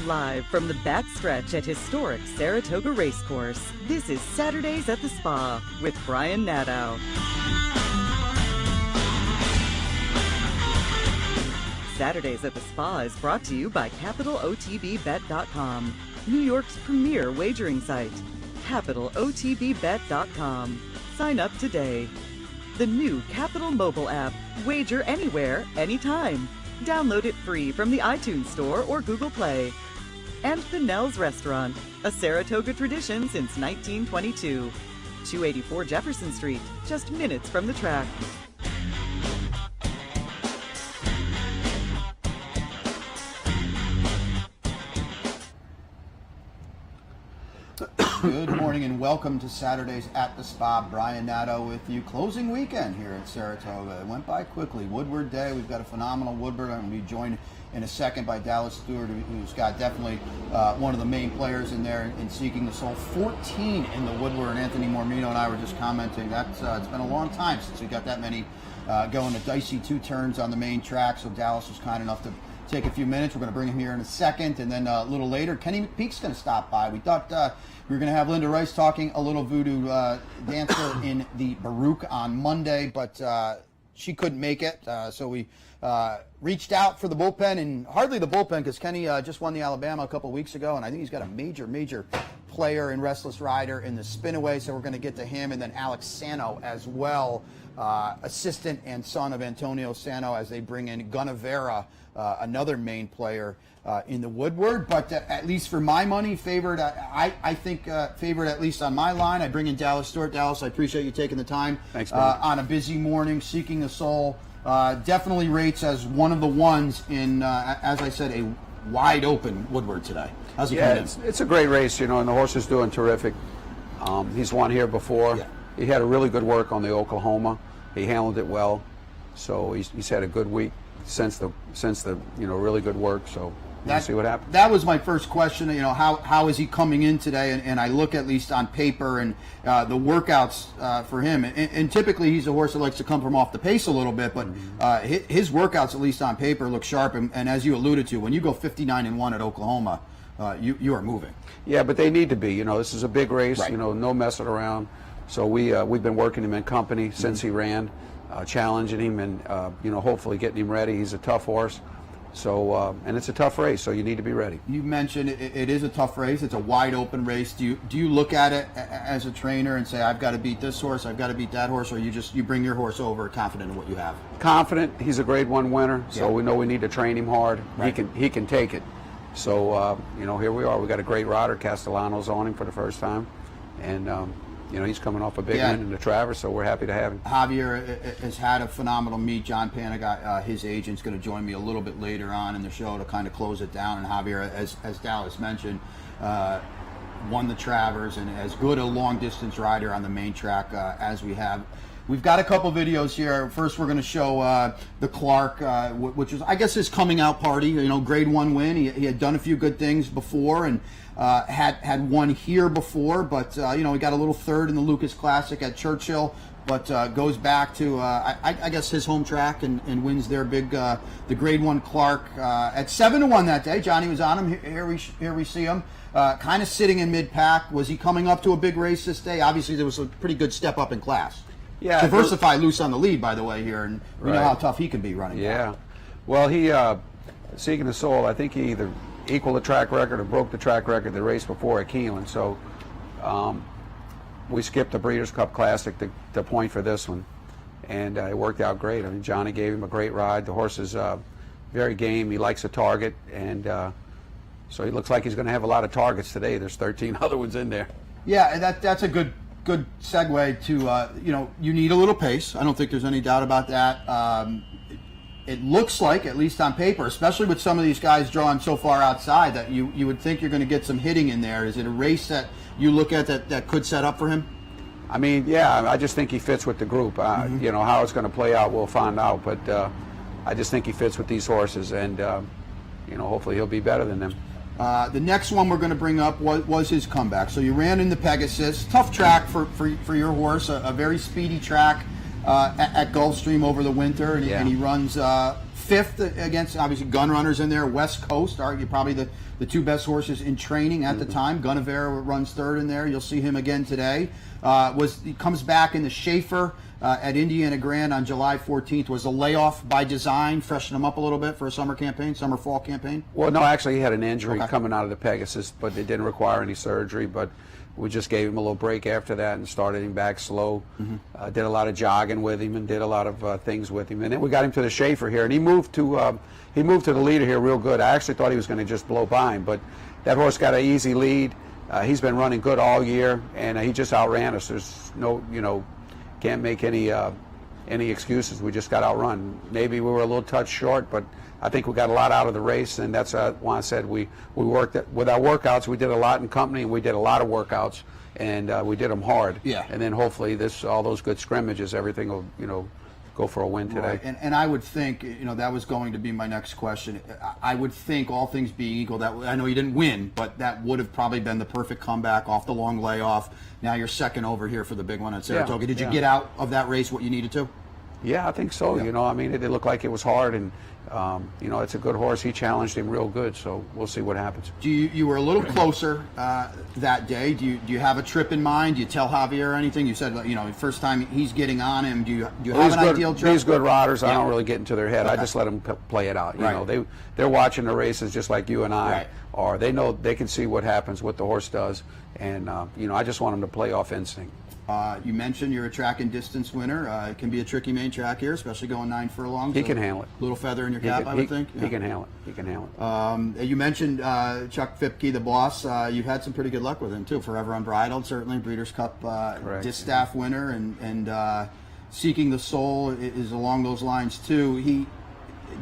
Live from the backstretch at historic Saratoga Racecourse, this is Saturdays at the Spa with Brian Nadeau. Saturdays at the Spa is brought to you by CapitalOTBBet.com, New York's premier wagering site. CapitalOTBBet.com. Sign up today. The new Capital mobile app. Wager anywhere, anytime. Download it free from the iTunes Store or Google Play. And the Nell's Restaurant, a Saratoga tradition since 1922. 284 Jefferson Street, just minutes from the track. Good morning and welcome to Saturdays at the Spa. Brian Nadeau with you. Closing weekend here at Saratoga. It went by quickly. Woodward Day. We've got a phenomenal Woodward. I'm going to be joined in a second by Dallas Stewart, who's got definitely one of the main players in there in Seeking the Soul. 14 in the Woodward, and Anthony Mormino and I were just commenting that it's been a long time since we got that many going to dicey two turns on the main track, so Dallas was kind enough to take a few minutes. We're going to bring him here in a second, and then a little later, Kenny McPeak's going to stop by. We thought we were going to have Linda Rice talking a little voodoo dancer in the Baruch on Monday, but she couldn't make it, so we reached out for the bullpen, and hardly the bullpen because Kenny just won the Alabama a couple weeks ago, and I think he's got a major player in Restless Rider in the Spinaway, so we're going to get to him, and then Alex Sano as well, assistant and son of Antonio Sano, as they bring in Gunnavera, another main player in the Woodward. But at least for my money, favored, I think favored at least on my line. I bring in Dallas Stewart. Dallas, I appreciate you taking the time. Thanks, on a busy morning. Seeking the Soul definitely rates as one of the ones in, as I said, a wide open Woodward today. How's he coming in? It's a great race, you know, and the horse is doing terrific. He's won here before. Yeah. He had a really good work on the Oklahoma. He handled it well, so he's had a good week since the really good work. So we'll see what happens. That was my first question. You know, how is he coming in today? And I look at least on paper and the workouts for him. And typically he's a horse that likes to come from off the pace a little bit, but his workouts, at least on paper, look sharp. And as you alluded to, when you go 59-1 at Oklahoma, you are moving. Yeah, but they need to be. You know, this is a big race. Right. You know, no messing around. So we've been working him in company since he ran, challenging him and hopefully getting him ready. He's a tough horse. So and it's a tough race, so you need to be ready. You mentioned it is a tough race. It's a wide open race. Do you look at it as a trainer and say, I've got to beat this horse, I've got to beat that horse, or you bring your horse over confident in what you have? Confident. He's a Grade 1 winner, so we know we need to train him hard. Right. He can take it. So here we are. We got a great rider. Castellanos on him for the first time, and he's coming off a big win in the Travers, so we're happy to have him. Javier has had a phenomenal meet. John Panic, his agent's going to join me a little bit later on in the show to kind of close it down. And Javier, as Dallas mentioned, won the Travers and as good a long-distance rider on the main track as we have. We've got a couple videos here. First, we're going to show the Clark, which is, I guess, his coming out party. You know, Grade 1 win. He had done a few good things before and had won here before, but he got a little third in the Lucas Classic at Churchill. But goes back to I guess his home track and wins their big the Grade 1 Clark at 7-1 that day. Johnny was on him. Here we see him. Kind of sitting in mid-pack. Was he coming up to a big race this day? Obviously, there was a pretty good step up in class. Yeah, Diversify loose on the lead, by the way, here, and we know how tough he can be running. Yeah, well, he Seeking the Soul, I think he either equaled the track record or broke the track record the race before at Keeneland. So we skipped the Breeders' Cup Classic to point for this one, and it worked out great. I mean, Johnny gave him a great ride. The horse is very game. He likes a target, and so he looks like he's going to have a lot of targets today. There's 13 other ones in there. Yeah, and that's a good segue to, you need a little pace. I don't think there's any doubt about that. It looks like, at least on paper, especially with some of these guys drawing so far outside, that you would think you're going to get some hitting in there. Is it a race that you look at that could set up for him? I mean, yeah, I just think he fits with the group. How it's going to play out, we'll find out. But I just think he fits with these horses, and, hopefully he'll be better than them. The next one we're going to bring up was his comeback. So you ran in the Pegasus. Tough track for your horse, a very speedy track. at Gulfstream over the winter, and, Yeah. and he runs fifth against, obviously, Gun Runners in there. West Coast, arguably probably the two best horses in training at the time. Guinevere runs third in there. You'll see him again today. He comes back in the Schaefer at Indiana Grand on July 14th. Was a layoff by design, freshen him up a little bit for a summer fall campaign? Well, no, actually, he had an injury Okay. coming out of the Pegasus, but it didn't require any surgery. But we just gave him a little break after that and started him back slow. Did a lot of jogging with him and did a lot of things with him. And then we got him to the Schaefer here, and he moved to the leader here real good. I actually thought he was going to just blow by him, but that horse got an easy lead. He's been running good all year, and he just outran us. There's no, can't make any excuses. We just got outrun. Maybe we were a little touch short, but I think we got a lot out of the race, and that's why I said we worked with our workouts. We did a lot in company, and we did a lot of workouts, and we did them hard. Yeah. And then hopefully all those good scrimmages, everything will, go for a win today. Right. And I would think, that was going to be my next question. I would think, all things being equal, that I know you didn't win, but that would have probably been the perfect comeback off the long layoff. Now you're second over here for the big one at Saratoga. Yeah, Did you yeah. get out of that race what you needed to? Yeah, I think so. Yeah. It looked like it was hard, and it's a good horse. He challenged him real good, so we'll see what happens. You were a little closer that day. Do you have a trip in mind? Do you tell Javier anything? You said first time he's getting on him. Do you have an ideal trip? These good riders, I Yeah. don't really get into their head. Okay. I just let them play it out. Right. They're watching the races just like you and I Right. are. They know they can see what happens, what the horse does, and I just want them to play off instinct. You mentioned you're a track and distance winner. It can be a tricky main track here, especially going 9 furlongs. He can handle it. Little feather in your cap, I would think. He can handle it. He can handle it. You mentioned Chuck Fipke, the boss. You've had some pretty good luck with him too. Forever Unbridled, certainly Breeders' Cup distaff winner, and Seeking the Soul is along those lines too.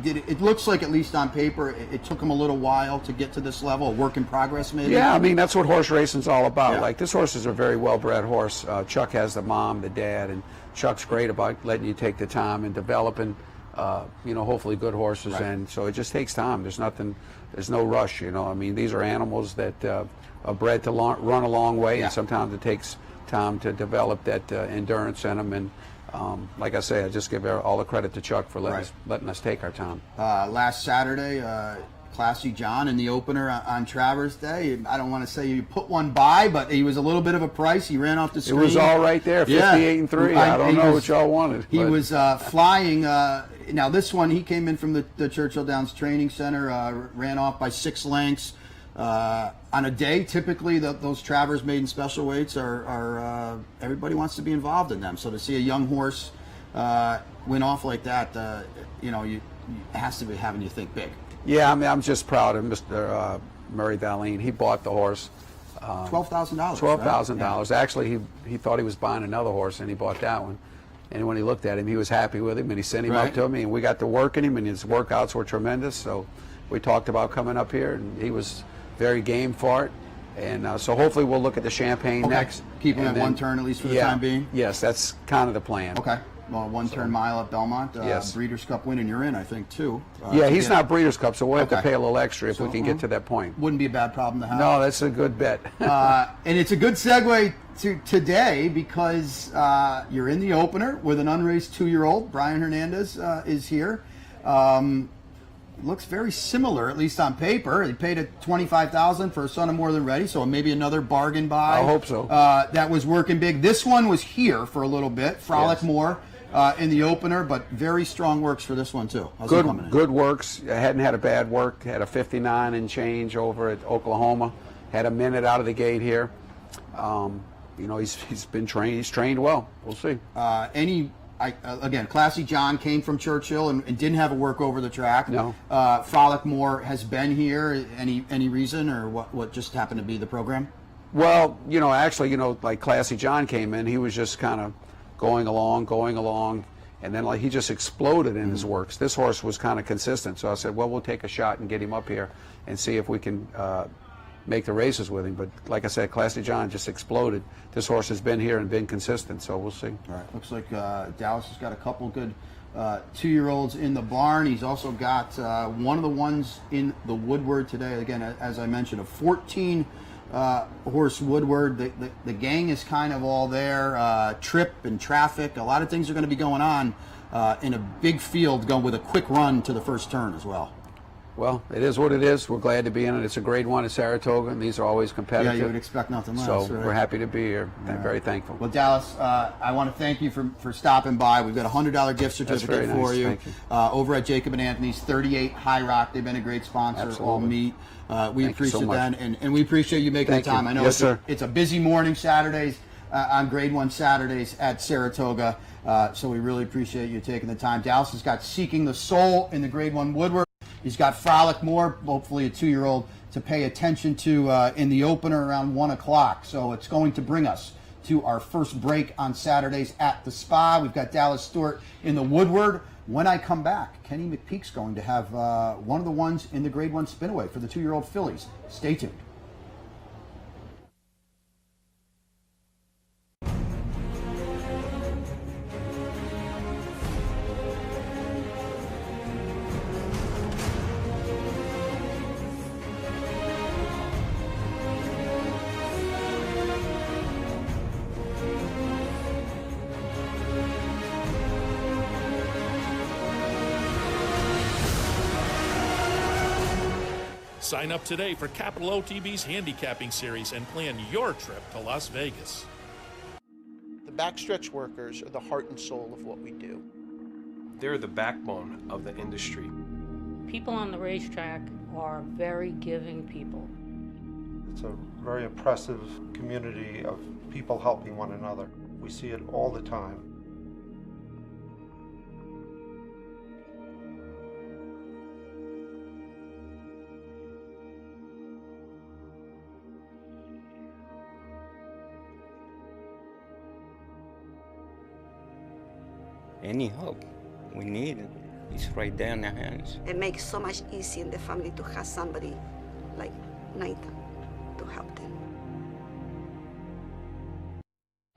It looks like, at least on paper, it took him a little while to get to this level. A work in progress, maybe. Yeah, that's what horse racing's all about. Yeah. Like, this horse is a very well-bred horse. Chuck has the mom, the dad, and Chuck's great about letting you take the time and developing, hopefully good horses. Right. And so it just takes time. There's no rush. These are animals that are bred to run a long way, Yeah. and sometimes it takes time to develop that endurance in them. And like I say, I just give all the credit to Chuck for letting us take our time. Last Saturday, Classy John in the opener on Travers Day. I don't want to say you put one by, but he was a little bit of a price. He ran off the It screen. was all right there, 58 and 3. I don't know what y'all wanted. He but- was flying. Now this one, he came in from the Churchill Downs Training Center, ran off by 6 lengths. On a day, typically those Travers maiden special weights are everybody wants to be involved in them. So to see a young horse win off like that, it has to be having you think big. Yeah, I'm just proud of Mr. Murray Valine. He bought the horse. $12,000. $12,000. Actually, he thought he was buying another horse, and he bought that one. And when he looked at him, he was happy with him, and he sent him Right. up to me, and we got to working him, and his workouts were tremendous. So we talked about coming up here, and he was very game for it. And so hopefully we'll look at the Champagne Okay. next. Keep him and at one turn at least for the yeah, time being? Yes, that's kind of the plan. Okay. Well, one-turn mile at Belmont. Yes. Breeders' Cup win, and you're in, I think, too. Yeah, to he's get- not Breeders' Cup, so we'll have to Okay. pay a little extra if So, we can get to that point. Wouldn't be a bad problem to have. No, that's a good bet. And it's a good segue to today because you're in the opener with an unraced 2-year-old. Brian Hernandez is here. Looks very similar, at least on paper. He paid at $25,000 for a Son of More Than Ready, so maybe another bargain buy. I hope so. That was working big. This one was here for a little bit. Frolic Yes. More in the opener, but very strong works for this one too. How's he coming in? Good works. I hadn't had a bad work. Had a 59 and change over at Oklahoma. Had a minute out of the gate here. He's been trained. He's trained well. We'll see. Again, Classy John came from Churchill and didn't have a work over the track. No. Frolic More has been here. Any reason, or what just happened to be the program? Well, actually, like Classy John came in, he was just kind of going along, and then he just exploded in his works. This horse was kind of consistent, so I said, well, we'll take a shot and get him up here and see if we can make the races with him. But like I said, Classy John just exploded. This horse has been here and been consistent, so we'll see. All right. Looks like Dallas has got a couple good 2-year-olds in the barn. He's also got one of the ones in the Woodward today. Again, as I mentioned, a 14 horse Woodward. The gang is kind of all there. Trip and traffic. A lot of things are going to be going on in a big field, going with a quick run to the first turn as well. Well, it is what it is. We're glad to be in it. It's a grade one at Saratoga, and these are always competitive. Yeah, you would expect nothing less. So right? we're happy to be here. I'm very thankful. Well, Dallas, I want to thank you for stopping by. We've got a $100 gift certificate nice. for you, Thank you. Over at Jacob and Anthony's, 38 High Rock. They've been a great sponsor Absolutely. all meet. We Thank you so appreciate much. that, and we appreciate you making Thank the time. you. I know Yes, sir. it's a busy morning Saturdays on grade one Saturdays at Saratoga, so we really appreciate you taking the time. Dallas has got Seeking the Soul in the grade one Woodward. He's got Frolic More, hopefully a 2-year-old, to pay attention to in the opener around 1 o'clock. So it's going to bring us to our first break on Saturdays at the Spa. We've got Dallas Stewart in the Woodward. When I come back, Kenny McPeek's going to have one of the ones in the grade one Spinaway for the 2-year-old fillies. Stay tuned. Sign up today for Capital OTB's handicapping series and plan your trip to Las Vegas. The backstretch workers are the heart and soul of what we do. They're the backbone of the industry. People on the racetrack are very giving people. It's a very oppressive community of people helping one another. We see it all the time. Any help we need it. It's right there in our hands. It makes so much easier in the family to have somebody like Nathan to help them.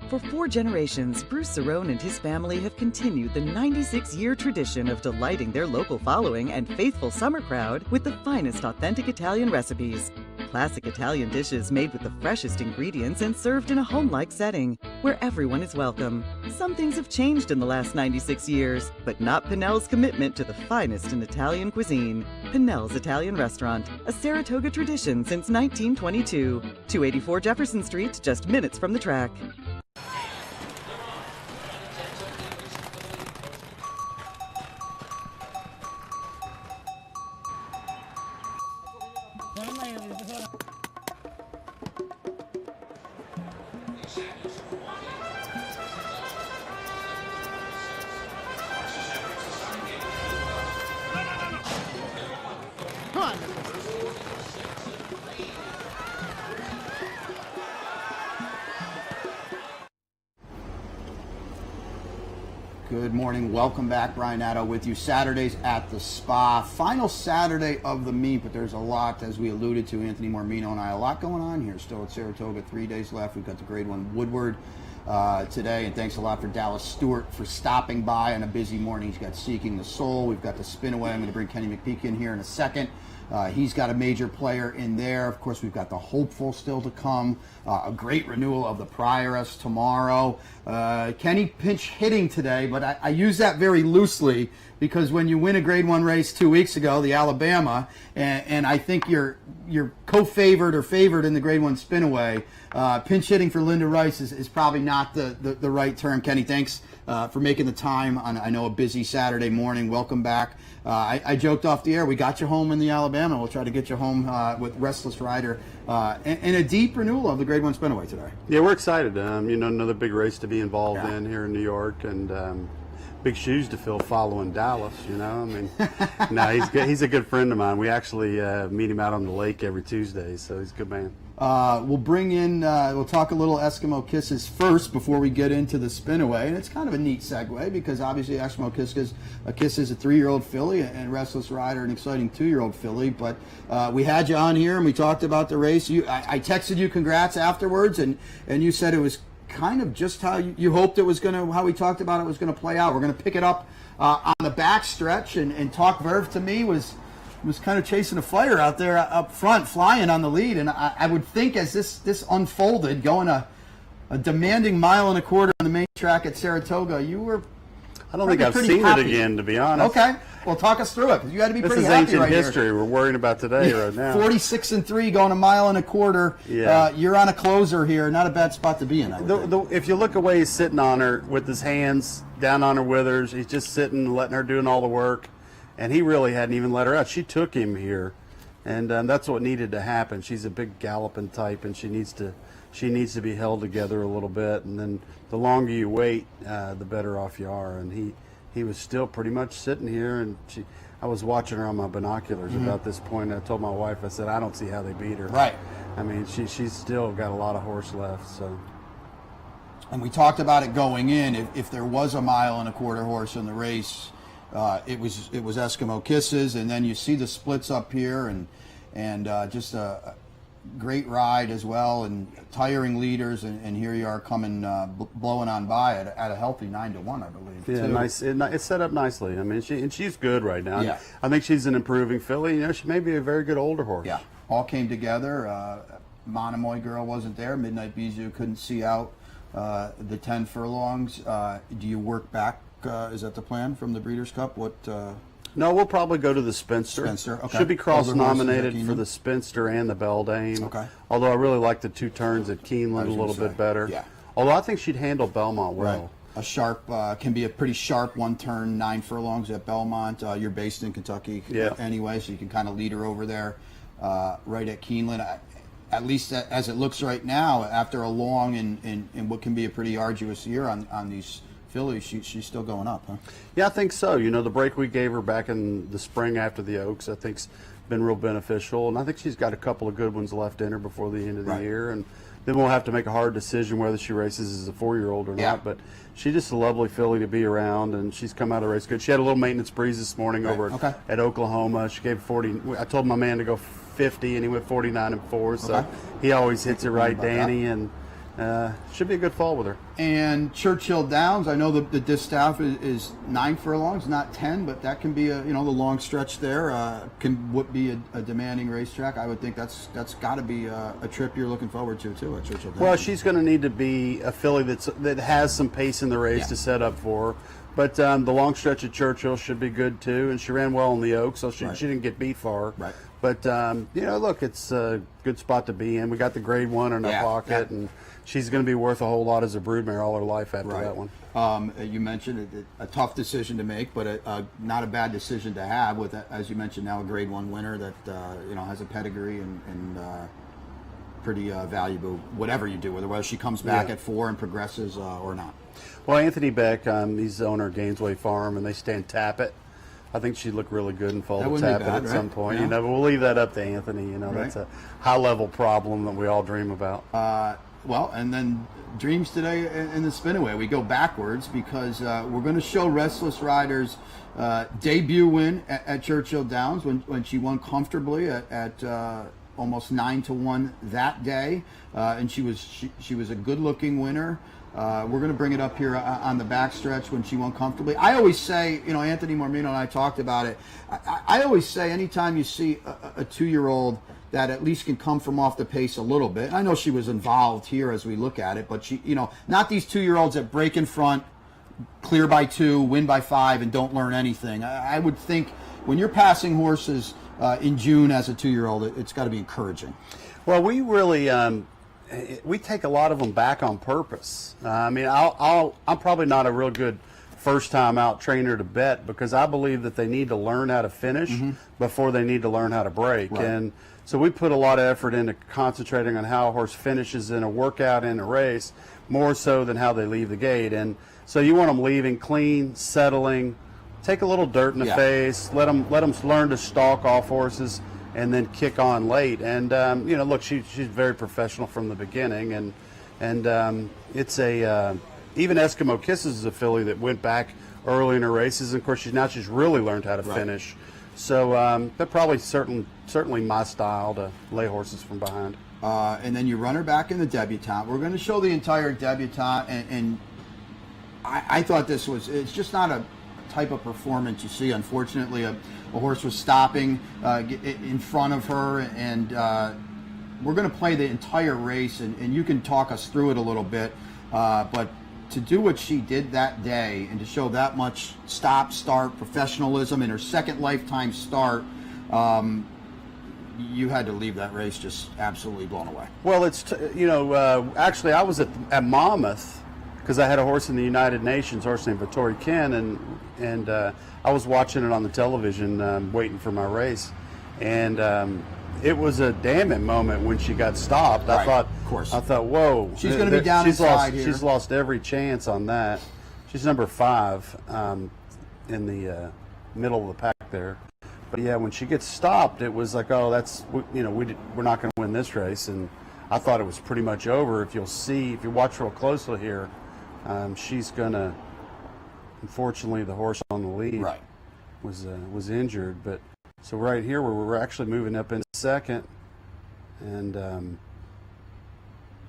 For 4 generations, Bruce Cerrone and his family have continued the 96-year tradition of delighting their local following and faithful summer crowd with the finest authentic Italian recipes. Classic Italian dishes made with the freshest ingredients and served in a home-like setting where everyone is welcome. Some things have changed in the last 96 years, but not Pinnell's commitment to the finest in Italian cuisine. Pinnell's Italian Restaurant, a Saratoga tradition since 1922. 284 Jefferson Street, just minutes from the track. Good morning. Welcome back. Brian Nadeau with you. Saturdays at the Spa. Final Saturday of the meet, but there's a lot, as we alluded to, Anthony Mormino and I, a lot going on here still at Saratoga. 3 days left. We've got the grade one Woodward today, and thanks a lot for Dallas Stewart for stopping by on a busy morning. He's got Seeking the Soul. We've got the Spinaway. I'm going to bring Kenny McPeek in here in a second. He's got a major player in there. Of course, we've got the Hopeful still to come. A great renewal of the Prioress tomorrow. Kenny pinch hitting today, but I use that very loosely because when you win a grade one race 2 weeks ago, the Alabama, and I think you're co-favored or favored in the grade one Spinaway, pinch hitting for Linda Rice is probably not the right term. Kenny, thanks for making the time on, I know, a busy Saturday morning. Welcome back. I joked off the air. We got you home in the Alabama. We'll try to get you home with Restless Rider and a deep renewal of the grade one Spinaway today. Yeah, we're excited. Another big race to be involved in here in New York, and big shoes to fill following Dallas. No, he's a good friend of mine. We actually meet him out on the lake every Tuesday, so he's a good man. We'll bring in, we'll talk a little Eskimo Kisses first before we get into the Spinaway. And it's kind of a neat segue because obviously Eskimo Kisses is a 3-year-old filly and Restless Rider, an exciting 2-year-old filly. But we had you on here and we talked about the race. I texted you congrats afterwards, and you said it was kind of just how you hoped it was going to, how we talked about it was going to play out. We're going to pick it up on the back stretch and Talk Verve to me was was kind of chasing a fire out there up front, flying on the lead. And I would think as this unfolded, going a demanding 1.25 miles on the main track at Saratoga, you were I don't think I've seen happy. it again, to be honest. Okay. Well, talk us through it, because you had to be This pretty is happy ancient right history here. we're worrying about today right now. 46-3 going 1.25 miles. Yeah. You're on a closer here. Not a bad spot to be in, I would think. If you look at the way he's sitting on her with his hands down on her withers, he's just sitting, letting her doing all the work, and he really hadn't even let her out. She took him here, and that's what needed to happen. She's a big galloping type, and she needs to be held together a little bit, and then the longer you wait, the better off you are. And he was still pretty much sitting here, and I was watching her on my binoculars about this point. I told my wife, I said, I don't see how they beat her. Right. I mean, she's still got a lot of horse left. So. And we talked about it going in. If there was a 1.25 mile horse in the race, it was Eskimo Kisses, and then you see the splits up here, and just a great ride as well, and tiring leaders, and here you are coming blowing on by at a healthy 9-1, I believe. Yeah, too. nice. It's set up nicely. I mean, she's good right now. Yeah. I think she's an improving filly. You know, she may be a very good older horse. Yeah, all came together. Monomoy Girl wasn't there. Midnight Bijou couldn't see out the 10 furlongs. Do you work back? Is that the plan from the Breeders' Cup? What? No, we'll probably go to the Spinster. Spencer, okay. Should be cross-nominated Older horses at for the Spinster and the Beldame. Okay. Although I really like the 2 turns at Keeneland a little bit better. Yeah. Although I think she'd handle Belmont well. Right. A sharp can be a pretty sharp 1-turn 9 furlongs at Belmont. You're based in Kentucky anyway, so you can kind of lead her over there right at Keeneland. At least as it looks right now, after a long and what can be a pretty arduous year on these fillies, she's still going up, huh? Yeah, I think so. You know, the break we gave her back in the spring after the Oaks, I think's been real beneficial, and I think she's got a couple of good ones left in her before the end of the year, and then we'll have to make a hard decision whether she races as a 4-year-old or not. But she's just a lovely filly to be around, and she's come out of the race good. She had a little maintenance breeze this morning over at Oklahoma. She gave 40. I told my man to go 50, and he went 49-4. So he always hits it right, Danny, and should be a good fall with her. And Churchill Downs, I know the distaff is 9 furlongs, not 10, but that can be the long stretch there. Can be a demanding racetrack. I would think that's got to be a trip you're looking forward to too at Churchill Downs. Well, she's going to need to be a filly that has some pace in the race to set up for her. But the long stretch at Churchill should be good too, and she ran well in the Oaks, so she didn't get beat far. Right. But look, it's a good spot to be in. We got the grade 1 in our pocket, and she's going to be worth a whole lot as a broodmare all her life after that one. You mentioned a tough decision to make, but not a bad decision to have with, as you mentioned, now a grade 1 winner that has a pedigree and pretty valuable, whatever you do with her, whether she comes back at 4 and progresses or not. Well, Anthony Beck, he's the owner of Gainesway Farm, and they stand Tappet. I think she'd look really good and fall to Tappet at some point. Yeah. But we'll leave that up to Anthony. That's a high-level problem that we all dream about. Well, and then dreams today in the Spinaway. We go backwards because we're going to show Restless Rider's debut win at Churchill Downs when she won comfortably at almost 9-1 that day, and she was a good-looking winner. We're going to bring it up here on the backstretch when she won comfortably. I always say, Anthony Mormino and I talked about it. I always say anytime you see a 2-year-old that at least can come from off the pace a little bit. I know she was involved here as we look at it, but she, not these 2-year-olds that break in front, clear by 2, win by 5, and don't learn anything. I would think when you're passing horses in June as a 2-year-old, it's got to be encouraging. Well, we really we take a lot of them back on purpose. I'm probably not a real good first-time out trainer to bet because I believe that they need to learn how to finish before they need to learn how to break. Right. And so we put a lot of effort into concentrating on how a horse finishes in a workout in a race more so than how they leave the gate. And so you want them leaving clean, settling, take a little dirt in the face, let them learn to stalk off horses, and then kick on late. And look, she's very professional from the beginning, and it's even Eskimo Kisses is a filly that went back early in her races, and of course she's really learned how to finish. So they're probably certainly my style to lay horses from behind. And then you run her back in the debutante. We're going to show the entire debutante, and I thought it's just not a type of performance you see. Unfortunately, a horse was stopping in front of her, and we're going to play the entire race, and you can talk us through it a little bit. But to do what she did that day and to show that much stop-start professionalism in her second lifetime start, you had to leave that race just absolutely blown away. Well, it's actually I was at Monmouth because I had a horse in the United Nations, a horse named Vittori Ken, and I was watching it on the television, waiting for my race, and it was a damning moment when she got stopped. Right, I thought, of course. whoa, She's going to be down inside here. She's lost every chance on that. She's number 5 in the middle of the pack there. But yeah, when she gets stopped, it was like, oh, we're not going to win this race, and I thought it was pretty much over. If you watch real closely here, she's going to. Unfortunately, the horse on the lead was injured, but so right here where we're actually moving up into second, and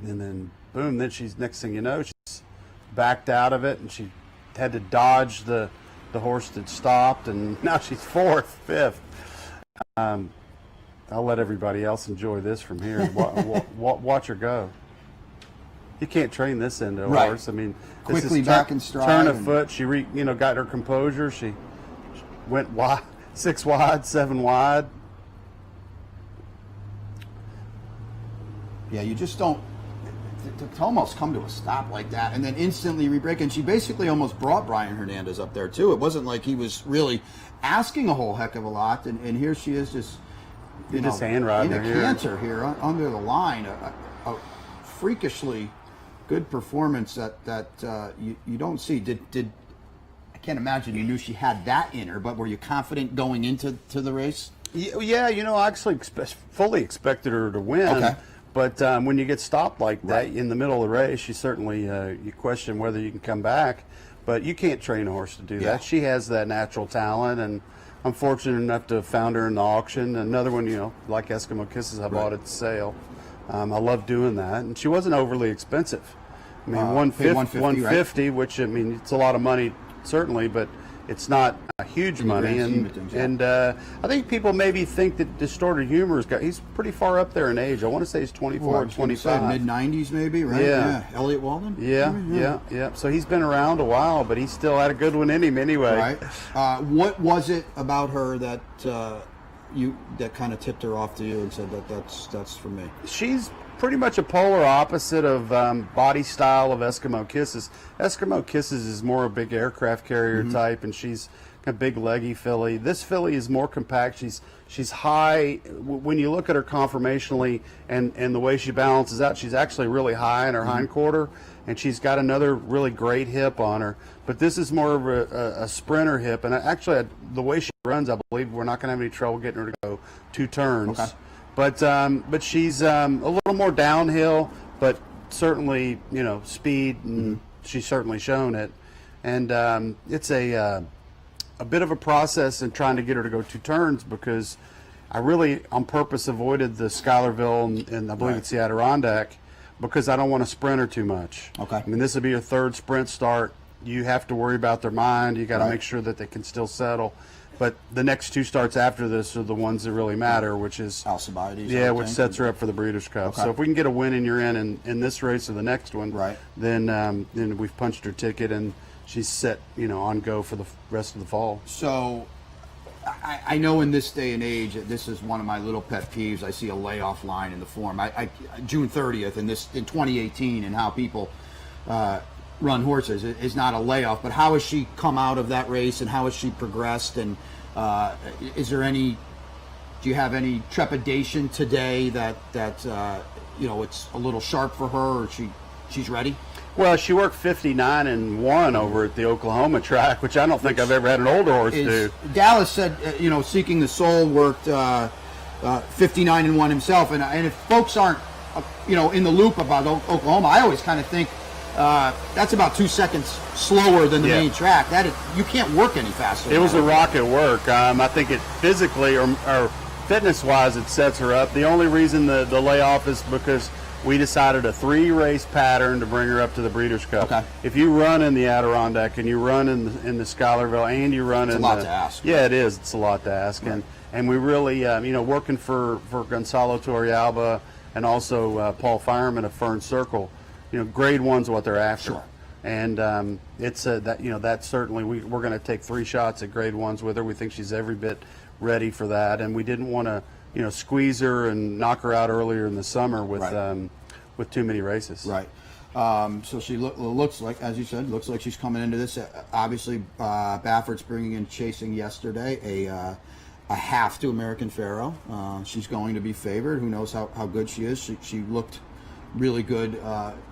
then boom, then she's next thing you know she's backed out of it, and she had to dodge the horse that stopped, and now she's 4th, 5th. I'll let everybody else enjoy this from here. Watch her go. You can't train this into a horse. I mean, quickly back in stride. Turn a foot. She got her composure. She went wide, 6 wide, 7 wide. Yeah, you just don't. To almost come to a stop like that and then instantly re-break, and she basically almost brought Brian Hernandez up there too. It wasn't like he was really asking a whole heck of a lot, and here she is just hand riding in a canter here under the line. A freakishly good performance that you don't see. Did I can't imagine you knew she had that in her, but were you confident going into the race? Yeah, I actually fully expected her to win. Okay. But when you get stopped like that in the middle of the race, you certainly you question whether you can come back. But you can't train a horse to do that. She has that natural talent, and I'm fortunate enough to have found her in the auction. Another one, like Eskimo Kisses, I bought at the sale. I love doing that, and she wasn't overly expensive. I mean, $150, which it's a lot of money certainly, but it's not a huge money. And I think people maybe think that Distorted Humor he's pretty far up there in age. I want to say he's 24 or 25. Mid-90s maybe, right? Yeah. Elliot Walden? Yeah. So he's been around a while, but he still had a good one in him anyway. Right. What was it about her that that kind of tipped her off to you and said that's for me? She's pretty much a polar opposite of body style of Eskimo Kisses. Eskimo Kisses is more a big aircraft carrier type, and she's a big leggy filly. This filly is more compact. She's high. When you look at her conformationally and the way she balances out, she's actually really high in her hindquarter, and she's got another really great hip on her. But this is more of a sprinter hip, and actually the way she runs, I believe we're not going to have any trouble getting her to go 2 turns. Okay. But she's a little more downhill, but certainly speed, and she's certainly shown it. And it's a bit of a process in trying to get her to go 2 turns, because I really on purpose avoided the Schuylerville and I believe it's the Adirondack, because I don't want to sprint her too much. Okay. I mean, this will be your 3rd sprint start. You have to worry about their mind. You got to make sure that they can still settle. But the next 2 starts after this are the ones that really matter, which is Alcibiades. Yeah, which sets her up for the Breeders' Cup. Okay. So if we can get a win in your end in this race or the next one, then we've punched her ticket and she's set, on go for the rest of the fall. So I know in this day and age, this is one of my little pet peeves. I see a layoff line in the form. June 30th in 2018, and how people run horses is not a layoff, but how has she come out of that race, and how has she progressed, and is there do you have any trepidation today that it's a little sharp for her, or she's ready? Well, she worked 59-1 over at the Oklahoma track, which I don't think I've ever had an older horse do. Dallas said, Seeking the Soul worked 59-1 himself, and if folks aren't in the loop about Oklahoma, I always kind of think that's about 2 seconds slower than the main track. You can't work any faster. It was a rocket work. I think it physically or fitness-wise, it sets her up. The only reason the layoff is because we decided a 3-race pattern to bring her up to the Breeders' Cup. Okay. If you run in the Adirondack and you run in the Schuylerville and you run It's in a lot the, to ask. Yeah, it is. It's a lot to ask. Right. And we really, working for Gonzalo Torrealba and also Paul Fireman of Fern Circle, grade 1's what they're after. Sure. And it's that certainly we're going to take 3 shots at grade 1's with her. We think she's every bit ready for that, and we didn't want to squeeze her and knock her out earlier in the summer with too many races. Right. So she looks like, as you said, looks like she's coming into this. Obviously, Baffert's bringing in Chasing Yesterday, a half to American Pharoah. She's going to be favored. Who knows how good she is? She looked really good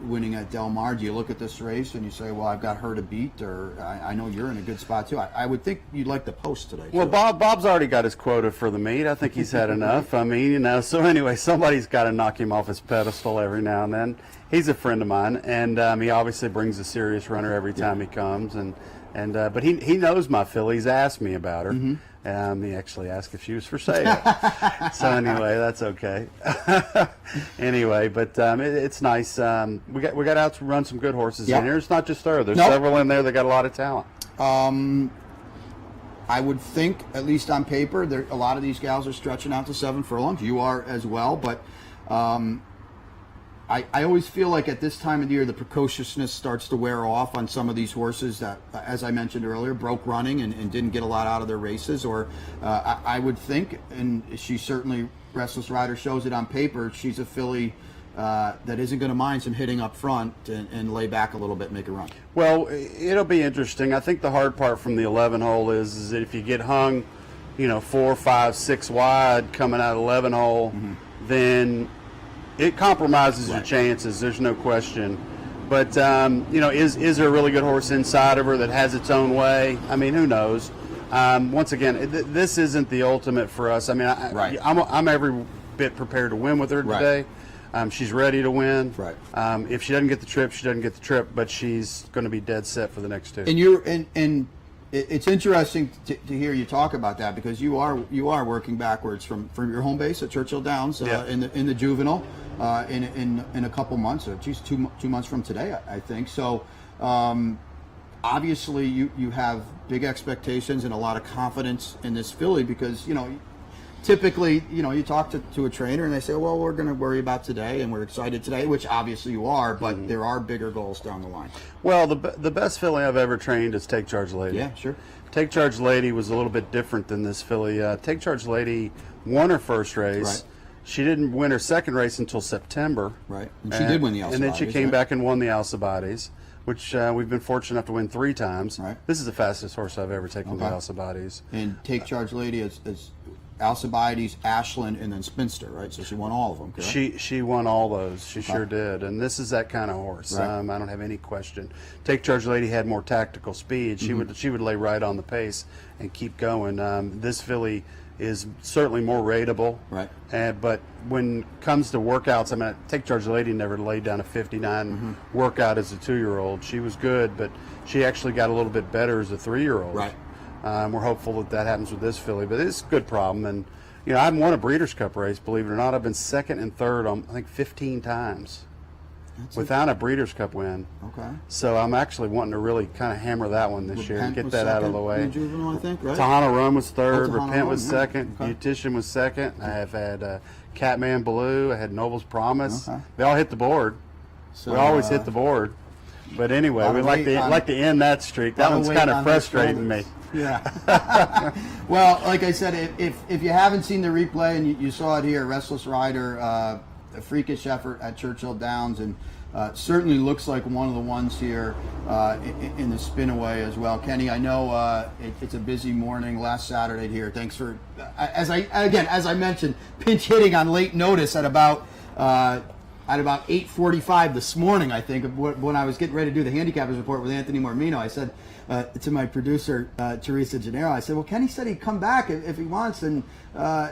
winning at Del Mar. Do you look at this race and you say, well, I've got her to beat, or I know you're in a good spot too. I would think you'd like the post today. Well, Bob's already got his quota for the meet. I think he's had enough. I mean, so anyway, somebody's got to knock him off his pedestal every now and then. He's a friend of mine, and he obviously brings a serious runner every time he comes. But he knows my filly. He's asked me about her. Mm-hmm. He actually asked if she was for sale. So anyway, that's okay. Anyway, but it's nice. We got out to run some good horses in here. It's not just her. There's several in there that got a lot of talent. I would think, at least on paper, a lot of these gals are stretching out to 7 furlongs. You are as well, but I always feel like at this time of the year, the precociousness starts to wear off on some of these horses that, as I mentioned earlier, broke running and didn't get a lot out of their races. Or I would think, and she certainly, Restless Rider shows it on paper, she's a filly that isn't going to mind some hitting up front and lay back a little bit and make a run. Well, it'll be interesting. I think the hard part from the 11 hole is that if you get hung, 4, 5, 6 wide coming out of 11 hole, then it compromises your chances. There's no question. But is there a really good horse inside of her that has its own way? I mean, who knows? Once again, this isn't the ultimate for us. I mean, I'm every bit prepared to win with her today. She's ready to win. Right. If she doesn't get the trip, she doesn't get the trip. But she's going to be dead set for the next 2. And it's interesting to hear you talk about that, because you are working backwards from your home base at Churchill Downs in the juvenile in a couple months, or geez, 2 months from today, I think. So obviously you have big expectations and a lot of confidence in this filly, because typically you talk to a trainer and they say, well, we're going to worry about today and we're excited today, which obviously you are, but there are bigger goals down the line. Well, the best filly I've ever trained is Take Charge Lady. Yeah, sure. Take Charge Lady was a little bit different than this filly. Take Charge Lady won her first race. Right. She didn't win her second race until September. Right. And she did win the Alcibiades. And then she came back and won the Alcibiades, which we've been fortunate enough to win 3 times. Right. This is the fastest horse I've ever taken to Alcibiades. And Take Charge Lady is Alcibiades, Ashland, and then Spinster, right? So she won all of them, correct? She won all those. She sure did. And this is that kind of horse. Right. I don't have any question. Take Charge Lady had more tactical speed. She would lay right on the pace and keep going. This filly is certainly more rateable. Right. But when it comes to workouts, I mean, Take Charge Lady never laid down a 59 workout as a 2-year-old. She was good, but she actually got a little bit better as a 3-year-old. Right. We're hopeful that happens with this filly, but it's a good problem. And I haven't won a Breeders' Cup race, believe it or not. I've been 2nd and 3rd I think 15 times without a Breeders' Cup win. Okay. So I'm actually wanting to really kind of hammer that one this year and get that out of the way. Juvenile, I think, right? Tahana Run was 3rd. Tahana Repent was Run, 2nd. Okay. Beautician was 2nd. I have had Catman Blue. I had Noble's Promise. Okay. They all hit the board. So, we always hit the board. But anyway, we like to end that streak. That one's kind of frustrating me. Yeah. Well, like I said, if you haven't seen the replay and you saw it here, Restless Rider, a freakish effort at Churchill Downs, and certainly looks like one of the ones here in the spin-away as well. Kenny, I know it's a busy morning last Saturday here. Thanks for, as I mentioned, pinch hitting on late notice at about 8:45 this morning, I think, when I was getting ready to do the handicappers report with Anthony Mormino. I said to my producer, Teresa Gennaro, I said, well, Kenny said he'd come back if he wants, and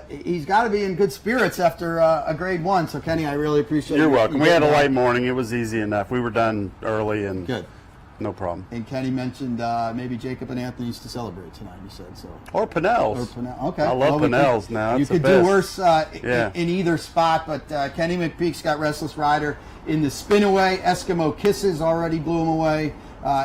he's got to be in good spirits after a grade 1. So, Kenny, I really appreciate it. You're welcome. We had a light morning. It was easy enough. We were done early, and good. No problem. And Kenny mentioned maybe Jacob and Anthony's to celebrate tonight, you said so. Or Pinnell's. Or Pinnell. Okay. I love Pinnell's now. You It's the could do best. worse in either spot, but Kenny McPeak's got Restless Rider in the spin away. Eskimo Kisses already blew him away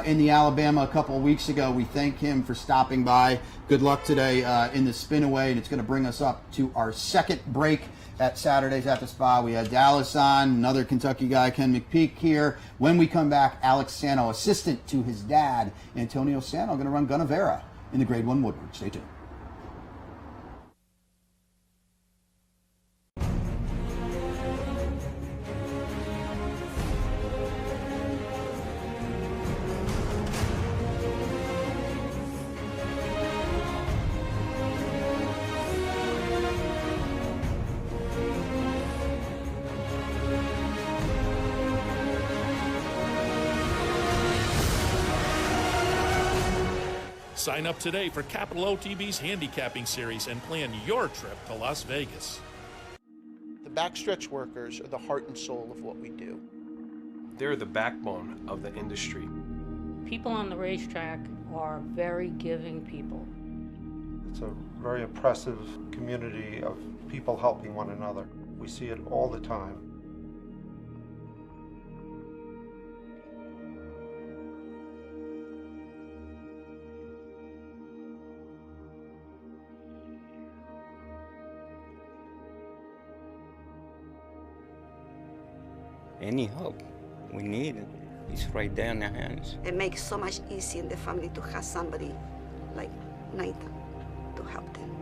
in the Alabama a couple of weeks ago. We thank him for stopping by. Good luck today in the spin away, and it's going to bring us up to our second break at Saturdays at the Spa. We had Dallas on, another Kentucky guy, Ken McPeak here. When we come back, Alex Sano, assistant to his dad, Antonio Sano, going to run Gunnevera in the Grade 1 Woodward. Stay tuned. Sign up today for Capital OTB's handicapping series and plan your trip to Las Vegas. The backstretch workers are the heart and soul of what we do. They're the backbone of the industry. People on the racetrack are very giving people. It's a very oppressive community of people helping one another. We see it all the time. Any help we need it. It's right there in our hands. It makes so much easier in the family to have somebody like Nathan to help them.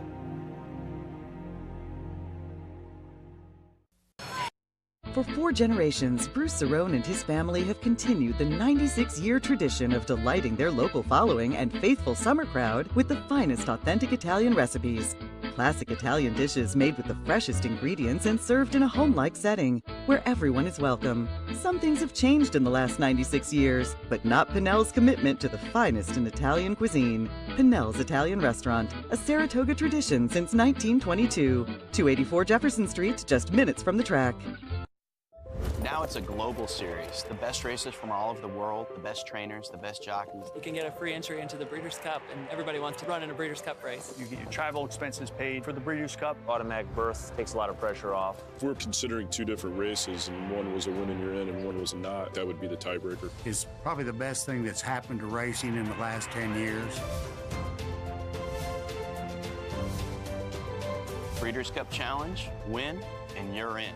For 4 generations, Bruce Cerrone and his family have continued the 96-year tradition of delighting their local following and faithful summer crowd with the finest authentic Italian recipes. Classic Italian dishes made with the freshest ingredients and served in a home-like setting where everyone is welcome. Some things have changed in the last 96 years, but not Pinnell's commitment to the finest in Italian cuisine. Pinnell's Italian Restaurant, a Saratoga tradition since 1922. 284 Jefferson Street, just minutes from the track. Now it's a global series. The best racers from all over the world, the best trainers, the best jockeys. You can get a free entry into the Breeders' Cup, and everybody wants to run in a Breeders' Cup race. You get your travel expenses paid for the Breeders' Cup. Automatic berth takes a lot of pressure off. If we're considering 2 different races and one was a win and you're in and one was not, that would be the tiebreaker. It's probably the best thing that's happened to racing in the last 10 years. Breeders' Cup Challenge, win, and you're in.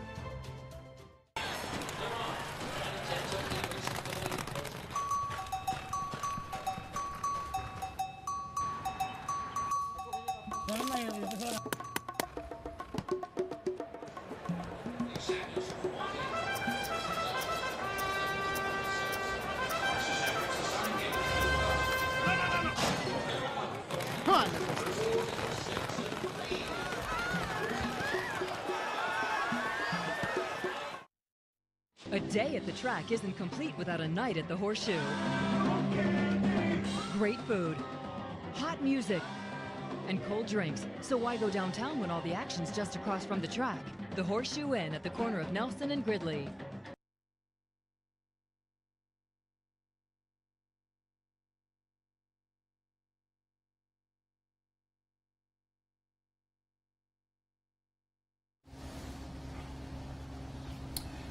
A day at the track isn't complete without a night at the Horseshoe. Great food, hot music, and cold drinks. So why go downtown when all the action's just across from the track? The Horseshoe Inn at the corner of Nelson and Gridley.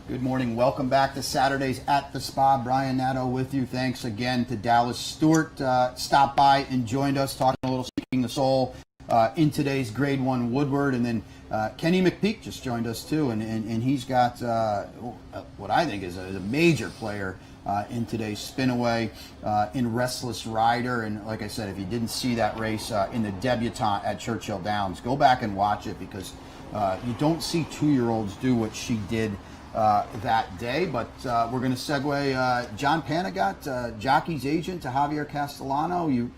Good morning. Welcome back to Saturdays at the Spa. Brian Nadeau with you. Thanks again to Dallas Stewart. Stopped by and joined us talking a little Seeking the Soul in today's Grade 1 Woodward. And then Kenny McPeak just joined us too. And he's got what I think is a major player in today's spinaway in Restless Rider. And like I said, if you didn't see that race in the debutante at Churchill Downs, go back and watch it because you don't see 2-year-olds do what she did that day. But we're going to segue John Panagot, jockey's agent to Javier Castellano. You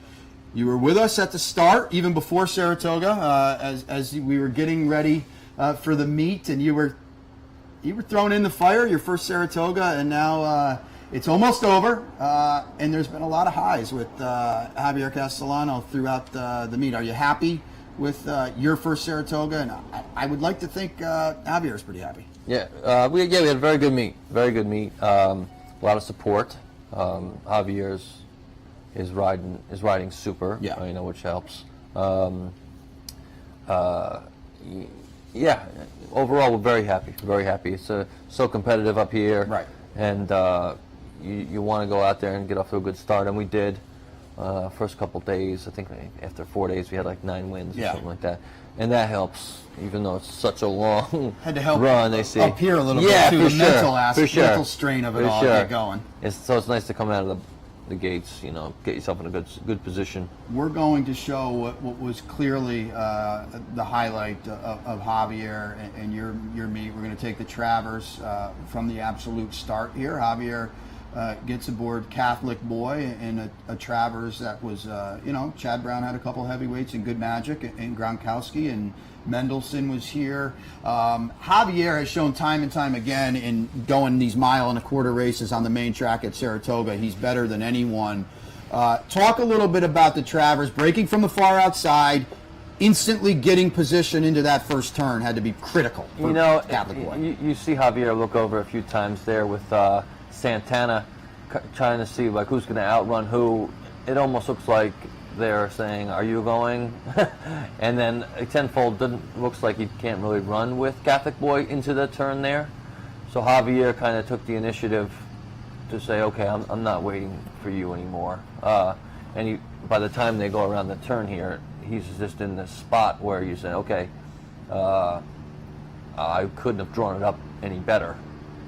were with us at the start, even before Saratoga, as we were getting ready for the meet, and you were thrown in the fire, your first Saratoga, and now it's almost over. And there's been a lot of highs with Javier Castellano throughout the meet. Are you happy with your first Saratoga? And I would like to think Javier's pretty happy. Yeah, we had a very good meet. A lot of support. Javier is riding super, which helps. Yeah, overall we're very happy. Very happy. It's so competitive up here, right? And you want to go out there and get off to a good start, and we did. First couple days, I think after 4 days we had like 9 wins or something like that, and that helps. Even though it's such a long had to help run, they see up here a little bit too. The mental aspect, mental strain of it all, get going. So it's nice to come out of the gates, get yourself in a good position. We're going to show what was clearly the highlight of Javier and your meet. We're going to take the Travers from the absolute start here. Javier gets aboard Catholic Boy in a Travers that was, Chad Brown had a couple heavyweights in Good Magic and Gronkowski, and Mendelssohn was here. Javier has shown time and time again in going these 1.25 mile races on the main track at Saratoga. He's better than anyone. Talk a little bit about the Travers, breaking from the far outside, instantly getting position into that first turn had to be critical for Catholic Boy. You see Javier look over a few times there with Santana trying to see like who's going to outrun who. It almost looks like they're saying, "Are you going?" And then Tenfold looks like he can't really run with Catholic Boy into the turn there. So Javier kind of took the initiative to say, "Okay, I'm not waiting for you anymore." And by the time they go around the turn here, he's just in this spot where you say, "Okay, I couldn't have drawn it up any better."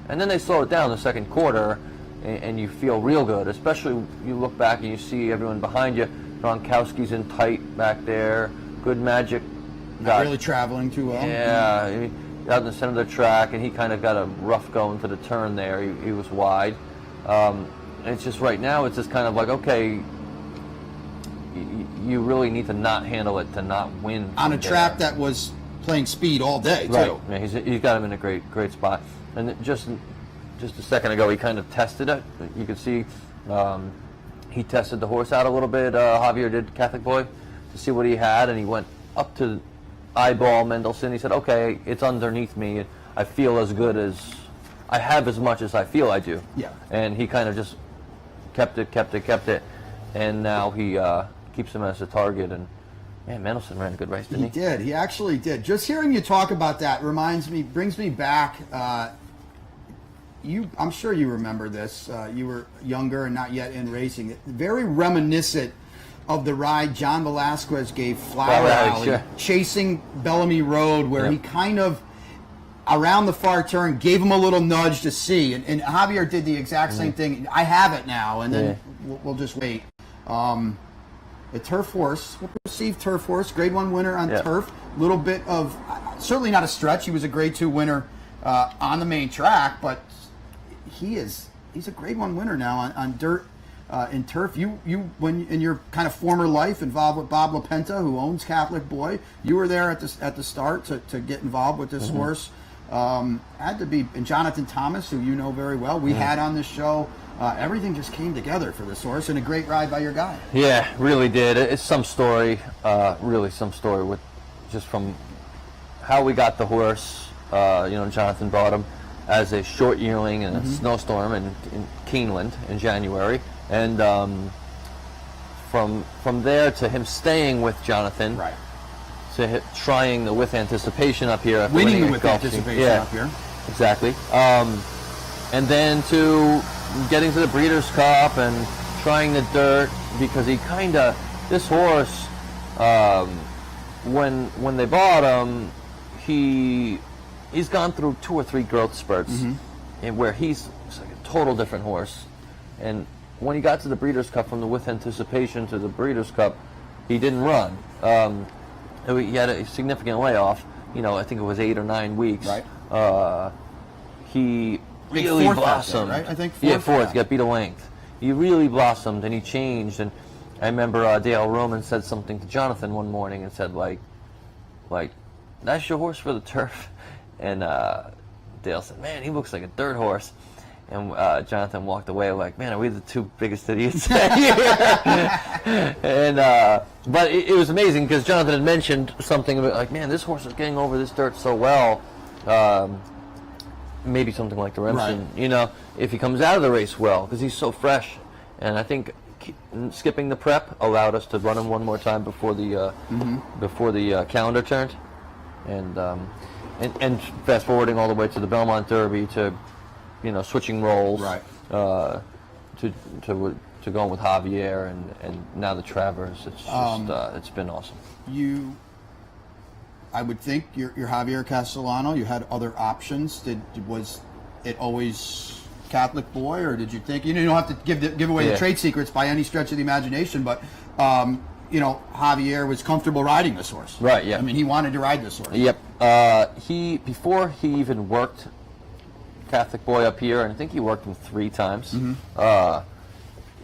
And then they slow it down the second quarter, and you feel real good. Especially you look back and you see everyone behind you. Gronkowski's in tight back there. Good Magic not really traveling too well. Yeah, out in the center of the track, and he kind of got a rough go into the turn there. He was wide. And it's just right now, it's just kind of like, okay, you really need to not handle it to not win. On a track that was playing speed all day, right. too. Yeah, he's got him in a great spot. And just a second ago, he kind of tested it. You could see he tested the horse out a little bit. Javier did, Catholic Boy, to see what he had, and he went up to eyeball Mendelssohn. He said, "Okay, it's underneath me. I feel as good as I have as much as I feel I do." Yeah. And he kind of just kept it, and now he keeps him as a target. And man, Mendelssohn ran a good race, didn't he? He did. He actually did. Just hearing you talk about that brings me back. I'm sure you remember this. You were younger and not yet in racing. Very reminiscent of the ride John Velasquez gave Flower Alley, chasing Bellamy Road, where he kind of, around the far turn, gave him a little nudge to see. And Javier did the exact same thing. I have it now, and then we'll just wait. A turf horse, perceived turf horse, Grade 1 winner on turf. A little bit of, certainly not a stretch. He was a Grade 2 winner on the main track, but he's a Grade 1 winner now on dirt and turf. You when in your kind of former life involved with Bob LaPenta, who owns Catholic Boy, you were there at the start to get involved with this horse. Had to be, and Jonathan Thomas, who you know very well, we had on this show. Everything just came together for this horse, and a great ride by your guy. Yeah, really did. It's some story, really some story with just from how we got the horse. Jonathan bought him as a short yearling in a snowstorm in Keeneland in January, and from there to him staying with Jonathan, right, to trying the With Anticipation up here, winning the With Anticipation up here, exactly, and then to getting to the Breeders' Cup and trying the dirt, because he this horse, when they bought him, he's gone through 2 or 3 growth spurts, and where he's like a total different horse. And when he got to the Breeders' Cup, from the With Anticipation to the Breeders' Cup, he didn't run. He had a significant layoff. I think it was 8 or 9 weeks. Right. He really blossomed. There, right? I think fourth. Got beat a length. He really blossomed, and he changed. And I remember Dale Roman said something to Jonathan one morning and said, like, "That's your horse for the turf." And Dale said, "Man, he looks like a dirt horse." And Jonathan walked away like, "Man, are we the 2 biggest idiots here?" And but it was amazing, because Jonathan had mentioned something about, like, "Man, this horse is getting over this dirt so well." maybe something like the Remsen, Right. you know, if he comes out of the race well, because he's so fresh. And I think skipping the prep allowed us to run him one more time before the calendar turned, and fast forwarding all the way to the Belmont Derby to, you know, switching roles, Right. to going with Javier and now the Travers. It's just it's been awesome. I would think you're Javier Castellano. You had other options. Was it always Catholic boy, or did you think, you don't have to give away the trade secrets by any stretch of the imagination, but you know, Javier was comfortable riding this horse. Right. Yeah. I mean, he wanted to ride this horse. Yep. Before he even worked Catholic boy up here, and I think he worked him 3 times.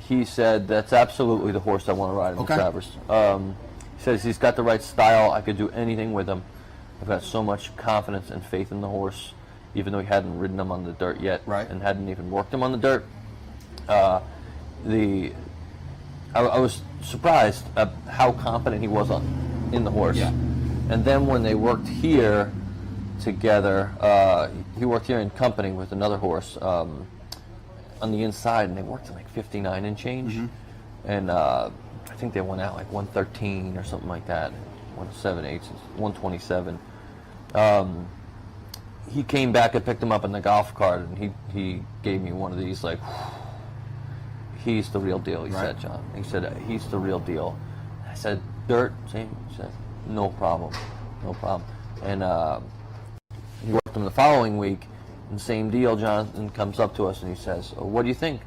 He said that's absolutely the horse I want to ride in the Travers. He says he's got the right style. I could do anything with him. I've got so much confidence and faith in the horse, even though he hadn't ridden him on the dirt yet, and hadn't even worked him on the dirt. I was surprised at how confident he was in the horse. Yeah. And then when they worked here together, he worked here in company with another horse on the inside, and they worked at like 59 and change. And I think they went out like 113 or something like that, 178, 127. He came back and picked him up in the golf cart, and he gave me one of these, like, he's the real deal, he said, John. He said, he's the real deal. I said, dirt? Same? He said, no problem, no problem. And he worked him the following week, and same deal. Jonathan comes up to us and he says, oh, what do you think?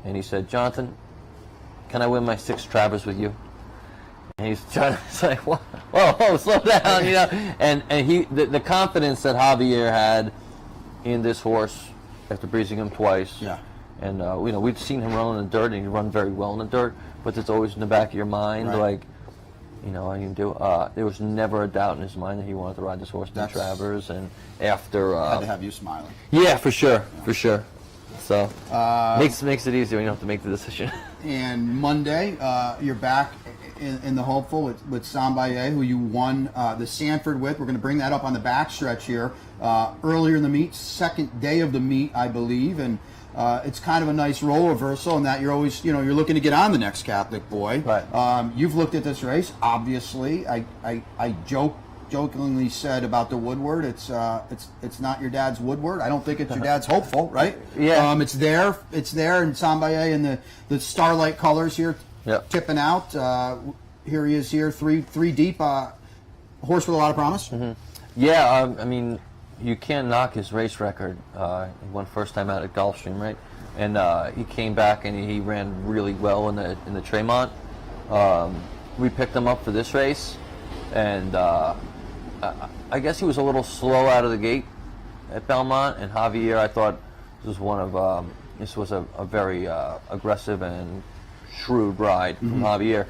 And he said, Jonathan, can I win my 6th Travers with you? And he's trying to say, whoa, slow down, you know. And the confidence that Javier had in this horse after breezing him twice. Yeah. And you know, we'd seen him run in the dirt, and he run very well in the dirt. But it's always in the back of your mind, like, you know, I can do. There was never a doubt in his mind that he wanted to ride this horse in the Travers. And after had to have you smiling. Yeah, for sure, for sure. So makes it easier when you don't have to make the decision. And Monday, you're back in the hopeful with Sambaye, who you won the Sanford with. We're going to bring that up on the backstretch here. Earlier in the meet, second day of the meet, I believe, and it's kind of a nice role reversal in that you're always, you know, you're looking to get on the next Catholic boy. Right. You've looked at this race, obviously. I jokingly said about the Woodward, it's not your dad's Woodward. I don't think it's your dad's Hopeful, right? Yeah. It's there, and Sambaye and the starlight colors here tipping out. Here he is here, three deep. Horse with a lot of promise. Yeah, I mean, you can't knock his race record. He won first time out at Gulfstream, right? And he came back and he ran really well in the Tremont. We picked him up for this race, and I guess he was a little slow out of the gate at Belmont. And Javier, I thought this was a very aggressive and shrewd ride from Javier.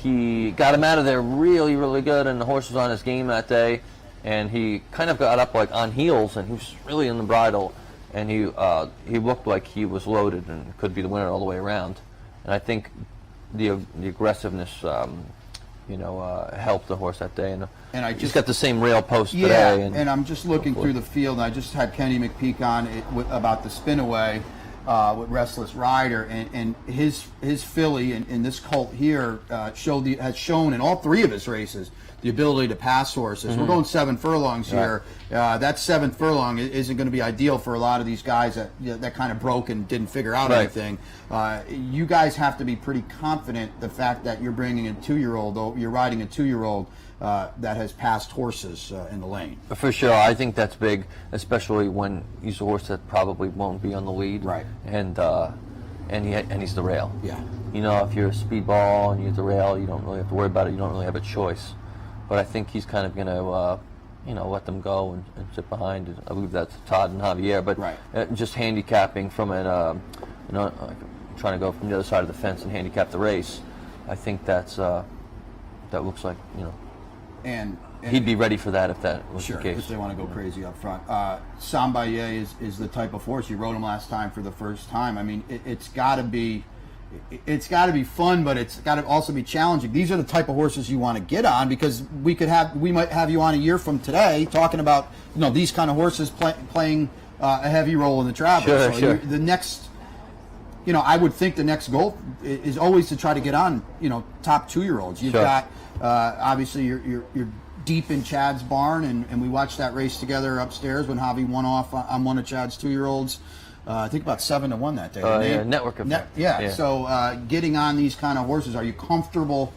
He got him out of there really, really good, and the horse was on his game that day. And he kind of got up like on heels, and he was really in the bridle, and he looked like he was loaded and could be the winner all the way around. And I think the aggressiveness, helped the horse that day. And he's got the same rail post today. And I'm just looking through the field, and I just had Kenny McPeak on about the spin-away with Restless Rider, and his filly in this colt here has shown in all 3 of his races the ability to pass horses. We're going 7 furlongs here. That 7th furlong isn't going to be ideal for a lot of these guys that kind of broke and didn't figure out anything. You guys have to be pretty confident the fact that you're bringing a 2-year-old, you're riding a 2-year-old that has passed horses in the lane. For sure, I think that's big, especially when he's a horse that probably won't be on the lead. Right. And he's the rail. Yeah. You know, if you're a speedball and you're the rail, you don't really have to worry about it. You don't really have a choice. But I think he's kind of going to, let them go and sit behind. I believe that's Todd and Javier. But just handicapping from it, trying to go from the other side of the fence and handicap the race, I think that looks like, And he'd be ready for that if that was the case. If they want to go crazy up front. Sambaye is the type of horse, you rode him last time for the first time. I mean, it's got to be it's got to be fun, but it's got to also be challenging. These are the type of horses you want to get on, because we might have you on a year from today talking about these kind of horses playing a heavy role in the Travers. Sure. The next, I would think the next goal is always to try to get on top 2-year-olds. You've got obviously you're deep in Chad's barn, and we watched that race together upstairs when Javi won off on one of Chad's 2-year-olds. I think about 7-1 that day. Network effect. So getting on these kind of horses, are you comfortable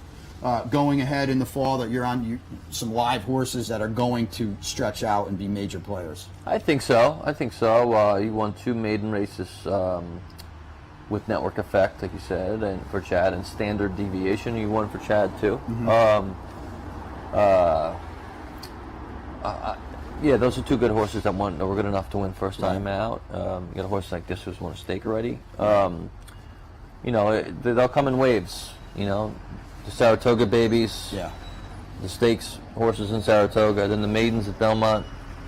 going ahead in the fall that you're on some live horses that are going to stretch out and be major players? I think so. You won 2 maiden races with Network Effect, like you said, and for Chad, and Standard Deviation. You won for Chad too. Yeah, those are 2 good horses that were good enough to win first time out. You got a horse like this who's won a stake already. They'll come in waves. The Saratoga babies, the stakes horses in Saratoga, then the maidens at Belmont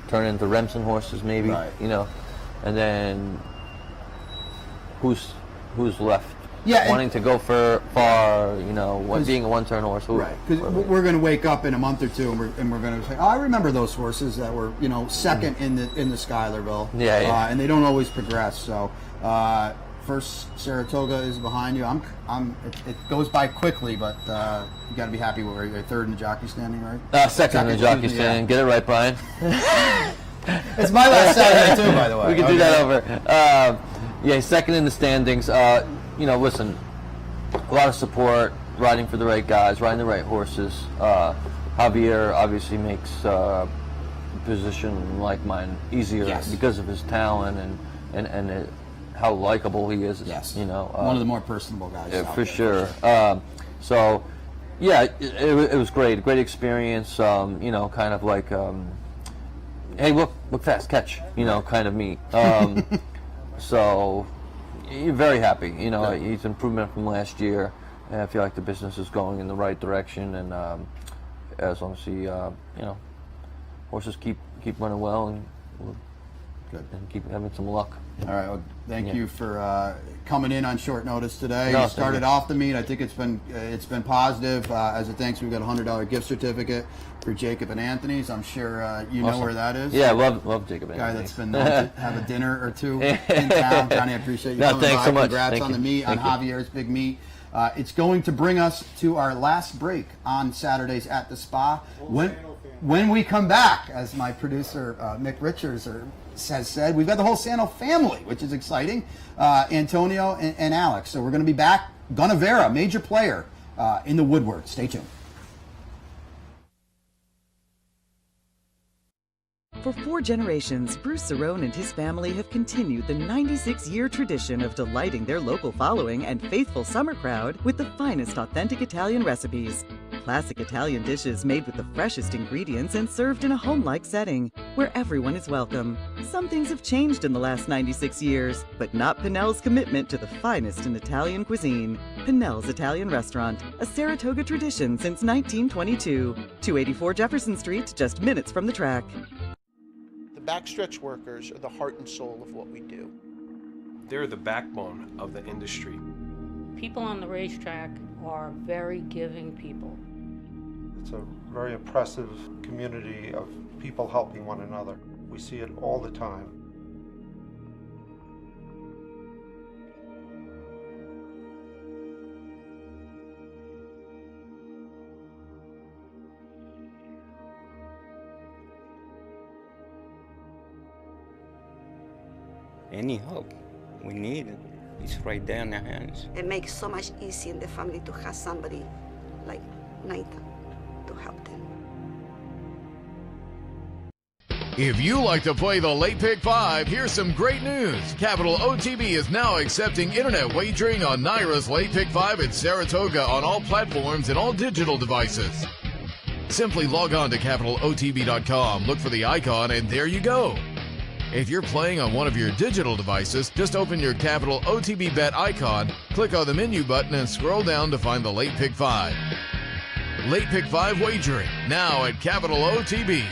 turn into Remsen horses maybe. And then who's left? Wanting to go far, being a one-turn horse. Right, because we're going to wake up in a month or two, and we're going to say, "Oh, I remember those horses that were, second in the Schuylerville." And they don't always progress. So, first Saratoga is behind you. It goes by quickly, but you got to be happy where you're third in the jockey standing, right? Second in the jockey standing. Get it right, Brian. It's my last Saturday too, by the way. We can do that over. Second in the standings. Listen, a lot of support, riding for the right guys, riding the right horses. Javier obviously makes a position like mine easier because of his talent and how likable he is. One of the more personable guys. For sure. It was great. Great experience. Kind of like, hey, look fast, catch. Kind of me. So. You're very happy. It's improvement from last year. And I feel like the business is going in the right direction, and as long as the horses keep running well, and and keep having some luck. All right. Well, thank you for coming in on short notice today. You started off the meet. I think it's been positive. As a thanks, we've got a $100 gift certificate for Jacob and Anthony's. I'm sure you know where that is. Yeah, love Jacob and Guy Anthony's. that's been known to have a dinner or two in town. Johnny, I appreciate you coming thanks by. so much. Congrats Thank on you. the meet, on Javier's big meet. It's going to bring us to our last break on Saturdays at the Spa. When we come back, as my producer Mick Richards has said, we've got the whole Sano family, which is exciting. Antonio and Alex. So we're going to be back. Gunnevera, major player in the Woodward. Stay tuned. For 4 generations, Bruce Cerrone and his family have continued the 96-year tradition of delighting their local following and faithful summer crowd with the finest authentic Italian recipes. Classic Italian dishes made with the freshest ingredients and served in a home-like setting where everyone is welcome. Some things have changed in the last 96 years, but not Pinnell's commitment to the finest in Italian cuisine. Pinnell's Italian Restaurant, a Saratoga tradition since 1922. 284 Jefferson Street, just minutes from the track. The backstretch workers are the heart and soul of what we do. They're the backbone of the industry. People on the racetrack are very giving people. It's a very impressive community of people helping one another. We see it all the time. Any help we need it. It's right there in their hands. It makes so much easier in the family to have somebody like Nathan to help them. If you like to play the Late Pick 5, here's some great news. Capital OTB is now accepting internet wagering on Naira's Late Pick 5 at Saratoga on all platforms and all digital devices. Simply log on to capitalotb.com, look for the icon, and there you go. If you're playing on one of your digital devices, just open your Capital OTB Bet icon, click on the menu button, and scroll down to find the Late Pick 5. Late Pick 5 wagering, now at Capital OTB.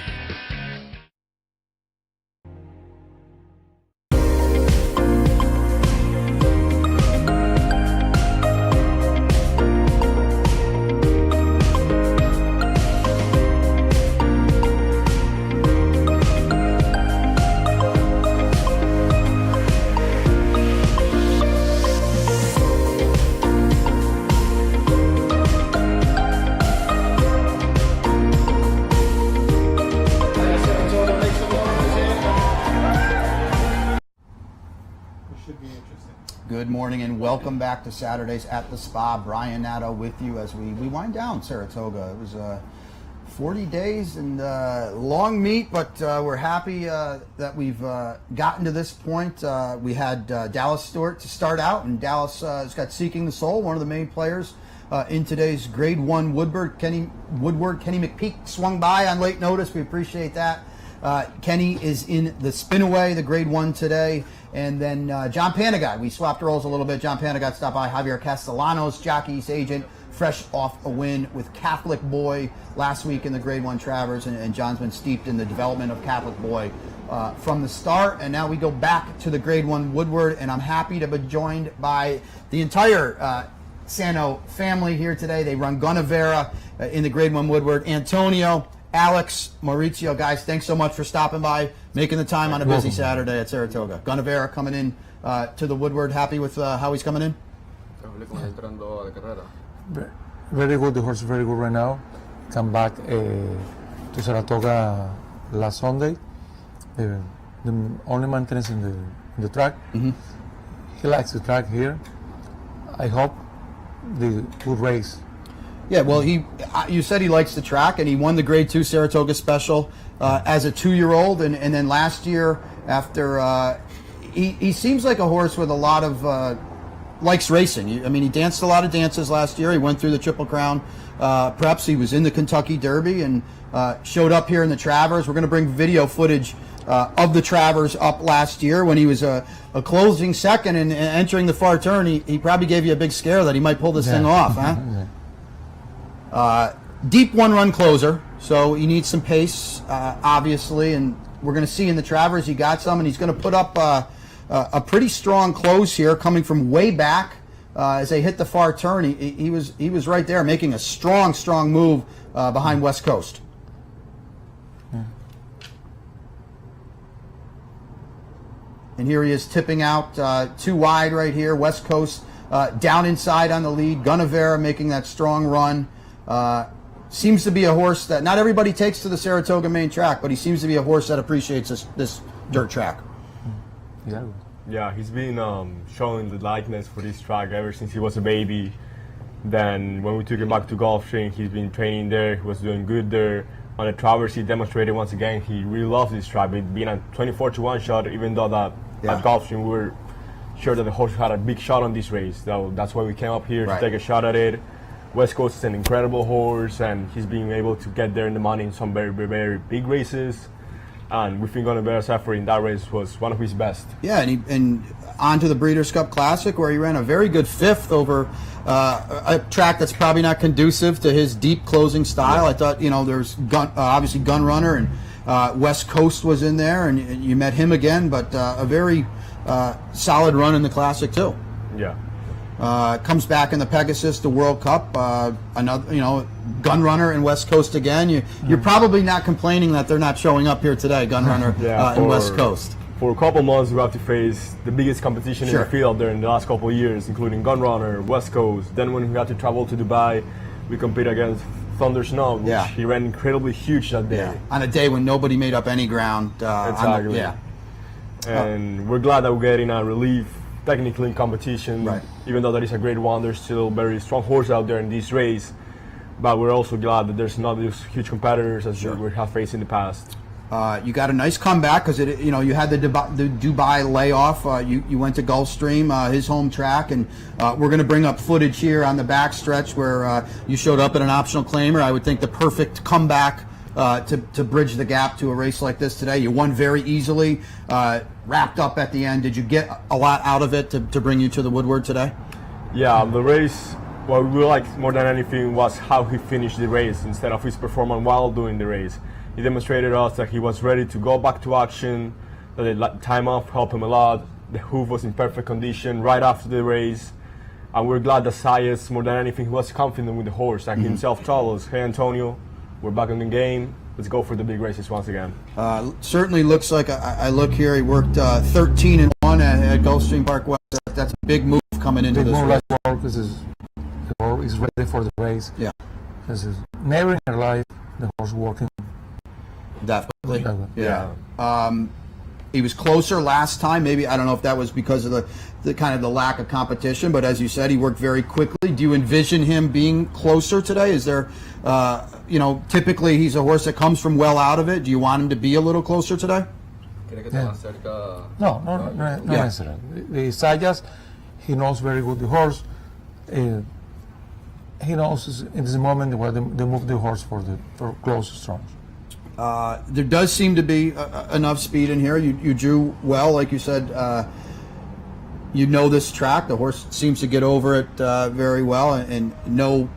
Good morning and welcome back to Saturdays at the Spa. Brian Nadeau with you as we wind down Saratoga. It was 40 days and long meet, but we're happy that we've gotten to this point. We had Dallas Stewart to start out, and Dallas has got Seeking the Soul, one of the main players in today's Grade 1 Woodward. Kenny McPeak swung by on late notice. We appreciate that. Kenny is in the Spinaway, the Grade 1 today. And then John Panagot. We swapped roles a little bit. John Panagot stopped by. Javier Castellanos, jockey's agent, fresh off a win with Catholic Boy last week in the Grade 1 Travers. And John's been steeped in the development of Catholic Boy from the start. And now we go back to the Grade 1 Woodward. And I'm happy to be joined by the entire Sano family here today. They run Gunnevera in the Grade 1 Woodward. Antonio, Alex, Maurizio, guys, thanks so much for stopping by, making the time on a busy Saturday at Saratoga. Gunnevera coming in to the Woodward. Happy with how he's coming in? Very good. The horse is very good right now. Come back to Saratoga last Sunday. The only maintenance in the track. Mm-hmm. He likes the track here. I hope the good race. Yeah, well, you said he likes the track, and he won the Grade 2 Saratoga Special as a 2-year-old, and then last year, after he seems like a horse with a lot of likes racing. I mean, he danced a lot of dances last year. He went through the Triple Crown preps. He was in the Kentucky Derby and showed up here in the Travers. We're going to bring video footage of the Travers up last year when he was a closing second and entering the far turn. He probably gave you a big scare that he might pull this thing off, huh? Deep one-run closer, so he needs some pace, obviously, and we're going to see in the Travers he got some, and he's going to put up a pretty strong close here, coming from way back as they hit the far turn. He was right there, making a strong move behind West Coast. And here he is tipping out too wide right here. West Coast down inside on the lead. Gunnevera making that strong run. Seems to be a horse that not everybody takes to the Saratoga main track, but he seems to be a horse that appreciates this dirt track. Yeah, he's been showing the likeness for this track ever since he was a baby. Then when we took him back to Gulfstream, he's been training there. He was doing good there. On the Travers, he demonstrated once again he really loves this track. It being a 24-1 shot, even though that at Gulfstream we were sure that the horse had a big shot on this race. So that's why we came up here to take a shot at it. West Coast is an incredible horse, and he's being able to get there in the money in some very, very, very big races. And we think Gunnevera's effort in that race was one of his best. Yeah, and on to the Breeders' Cup Classic, where he ran a very good fifth over a track that's probably not conducive to his deep closing style. I thought, there's obviously Gun Runner, and West Coast was in there, and you met him again, but a very solid run in the Classic too. Yeah. Comes back in the Pegasus, the World Cup. Another, Gun Runner and West Coast again. You're probably not complaining that they're not showing up here today, Gun Runner and West Coast. For a couple months, we have to face the biggest competition in the field there in the last couple of years, including Gun Runner, West Coast. Then when we had to travel to Dubai, we compete against Thunder Snow, which he ran incredibly huge that day. Yeah. On a day when nobody made up any ground. Exactly. And we're glad that we're getting a relief technically in competition. Even though that is a Grade 1, there's still very strong horses out there in this race. But we're also glad that there's not these huge competitors as we have faced in the past. You got a nice comeback because you had the Dubai layoff. You went to Gulfstream, his home track, and we're going to bring up footage here on the backstretch where you showed up at an optional claimer. I would think the perfect comeback to bridge the gap to a race like this today. You won very easily, wrapped up at the end. Did you get a lot out of it to bring you to the Woodward today? Yeah, the race, what we liked more than anything was how he finished the race instead of his performance while doing the race. He demonstrated us that he was ready to go back to action, that the time off helped him a lot. The hoof was in perfect condition right after the race. And we're glad that Zayas, more than anything, he was confident with the horse. Like himself told us, hey Antonio, we're back in the game. Let's go for the big races once again. Certainly looks like, I look here, he worked 13-1 at Gulfstream Park West. That's a big move coming into this race. Because the horse is ready for the race. Yeah. This is never in her life the horse working. Definitely. Yeah. He was closer last time. Maybe, I don't know if that was because of the kind of the lack of competition, but as you said, he worked very quickly. Do you envision him being closer today? Is there, typically he's a horse that comes from well out of it. Do you want him to be a little closer today? Yeah. No necessarily. The Sayas, he knows very good the horse. He knows in this moment where they move the horse for close strong. There does seem to be enough speed in here. You drew well, like you said. You know this track. The horse seems to get over it very well, and know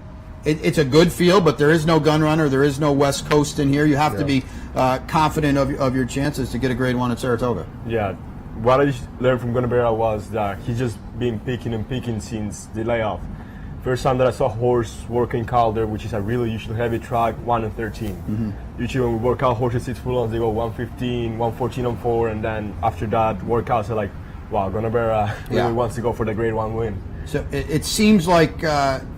it's a good field, but there is no gun runner. There is no West Coast in here. You have to be confident of your chances to get a grade 1 at Saratoga. Yeah. What I learned from Gunnabera was that he's just been picking since the layoff. First time that I saw a horse working Calder, which is a really usually heavy track, 1 and 13. Mm-hmm. Usually when we work out horses 6 furlongs, they go 115, 114 on 4, and then after that workouts are like, wow, Gunnabera really wants to go for the grade 1 win. So it seems like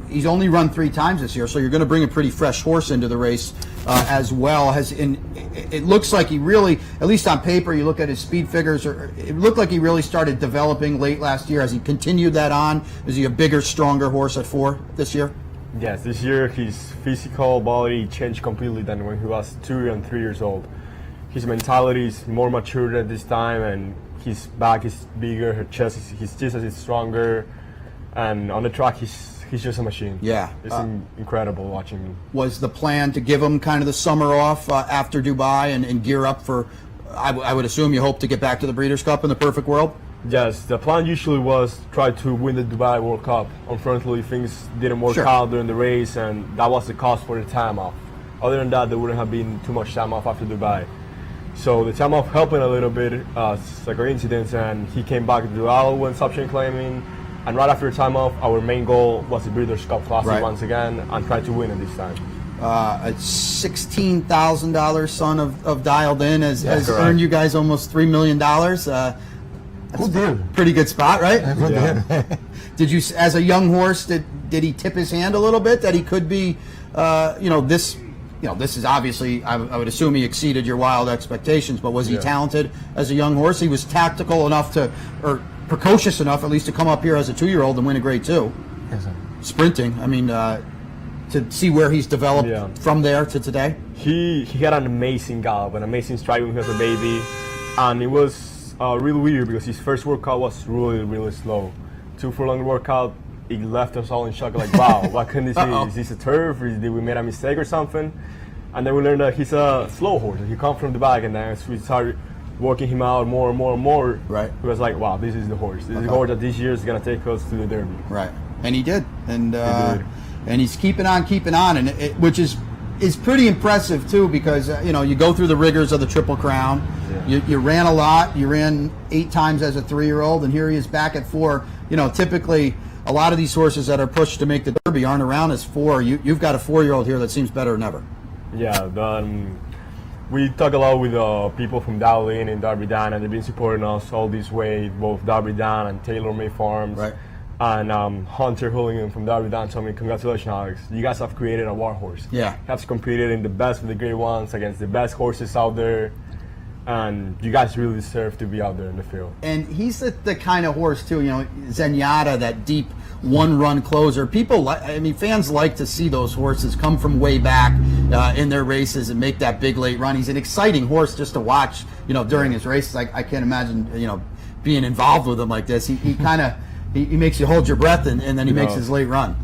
he's only run 3 times this year, so you're going to bring a pretty fresh horse into the race as well. It looks like he really, at least on paper, you look at his speed figures, it looked like he really started developing late last year. Has he continued that on? Is he a bigger, stronger horse at 4 this year? Yes, this year his physical body changed completely than when he was 2 and 3 years old. His mentality is more mature at this time, and his back is bigger, his chest is stronger, and on the track he's just a machine. Yeah. It's incredible watching him. Was the plan to give him kind of the summer off after Dubai and gear up for, I would assume you hope to get back to the Breeders' Cup in the perfect world? Yes, the plan usually was try to win the Dubai World Cup. Unfortunately, things didn't work out during the race, and that was the cost for the time off. Other than that, there wouldn't have been too much time off after Dubai. So the time off helped him a little bit, it's like an incident, and he came back to Dubai when option claiming. And right after the time off, our main goal was the Breeders' Cup Classic once again, and try to win it this time. A $16,000 son of Dialed In has earned you guys almost $3 million. That's a pretty good spot, right? Yeah. Did you, as a young horse, did he tip his hand a little bit that he could be, this is obviously, I would assume he exceeded your wild expectations, but was he talented as a young horse? He was tactical enough or precocious enough at least to come up here as a 2-year-old and win a grade 2. Yes, sir. Sprinting, I mean, to see where he's developed from there to today. He had an amazing gallop, an amazing stride when he was a baby, and it was really weird because his first workout was really, really slow. 2 furlong workout, it left us all in shock, like, wow, what can this be? Is this a turf? Did we make a mistake or something? And then we learned that he's a slow horse. He comes from the back, and then as we started working him out more and more and more, he was like, wow, this is the horse. This is the horse that this year is going to take us to the Derby. Right. And he did. And he's keeping on, and which is pretty impressive, too, because, you go through the rigors of the Triple Crown. Yeah. You ran a lot. You ran 8 times as a 3-year-old, and here he is back at 4. Typically, a lot of these horses that are pushed to make the Derby aren't around as 4. You've got a 4-year-old here that seems better than ever. Yeah, we talk a lot with people from Dowling and Derby Dan, and they've been supporting us all this way, both Derby Dan and Taylor May Farms. Right. And Hunter Hooligan from Derby Dan told me, congratulations, Alex. You guys have created a war horse. Yeah. You have competed in the best of the grade 1s against the best horses out there, and you guys really deserve to be out there in the field. And he's the kind of horse, too, Zenyatta, that deep one-run closer. Fans like to see those horses come from way back in their races and make that big late run. He's an exciting horse just to watch, during his races. I can't imagine, being involved with him like this. He kind of, he makes you hold your breath, and then he makes his late run.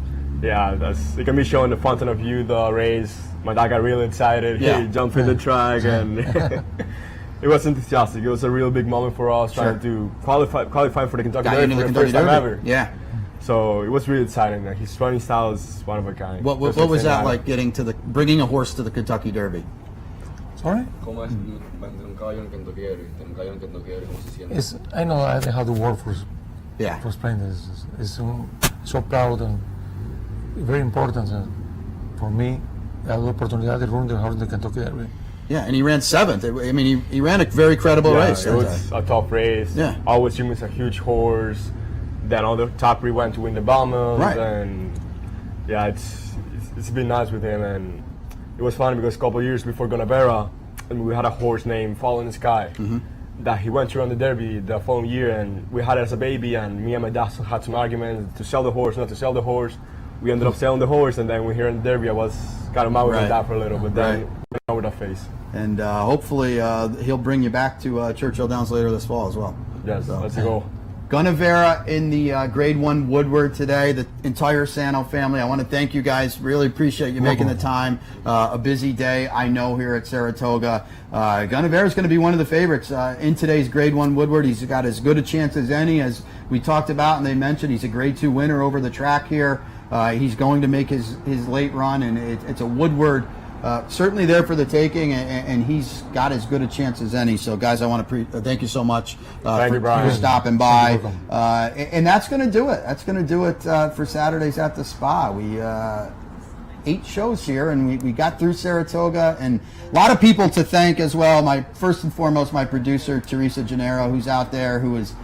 Yeah, it can be showing the Fountain of Youth race. My dad got really excited. He jumped in the track, and it was enthusiastic. It was a real big moment for us, trying to qualify for the Kentucky Derby for the first time ever. Yeah. So it was really exciting. His running style is one of a kind. What was that like, bringing a horse to the Kentucky Derby? Sorry? I know how to work for sprinters. It's so proud and very important for me. I had the opportunity to run the horse in the Kentucky Derby. Yeah, and he ran 7th. I mean, he ran a very credible race. It was a tough race. Yeah. Always Jim is a huge horse. Then on the top, we went to win the Bahamas. Right. And yeah, it's been nice with him. And it was funny because a couple of years before Gunnabera, we had a horse named Fall in the Sky. Mm-hmm. that he went to run the Derby the following year, and we had it as a baby, and me and my dad had some arguments to sell the horse, not to sell the horse. We ended up selling the horse, and then when here in the Derby, I was kind of mad with my dad for a little, but then went over that phase. And hopefully he'll bring you back to Churchill Downs later this fall as well. Yes, let's go. Gunnevera in the Grade 1 Woodward today, the entire Sano family. I want to thank you guys. Really appreciate you making the time. A busy day, I know, here at Saratoga. Gunnevera is going to be one of the favorites in today's Grade 1 Woodward. He's got as good a chance as any, as we talked about and they mentioned. He's a Grade 2 winner over the track here. He's going to make his late run, and it's a Woodward certainly there for the taking, and he's got as good a chance as any. So, guys, I want to thank you so much for stopping by. And that's going to do it. That's going to do it for Saturdays at the Spa. We 8 shows here, and we got through Saratoga, and a lot of people to thank as well. First and foremost, my producer, Teresa Gennaro, who's out there, who is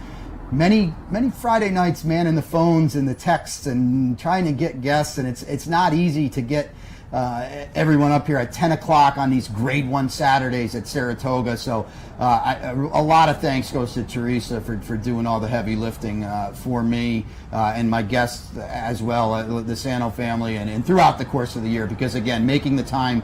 many Friday nights manning the phones and the texts and trying to get guests, and it's not easy to get everyone up here at 10 o'clock on these Grade 1 Saturdays at Saratoga. So a lot of thanks goes to Teresa for doing all the heavy lifting for me and my guests as well, the Sano family, and throughout the course of the year, because again, making the time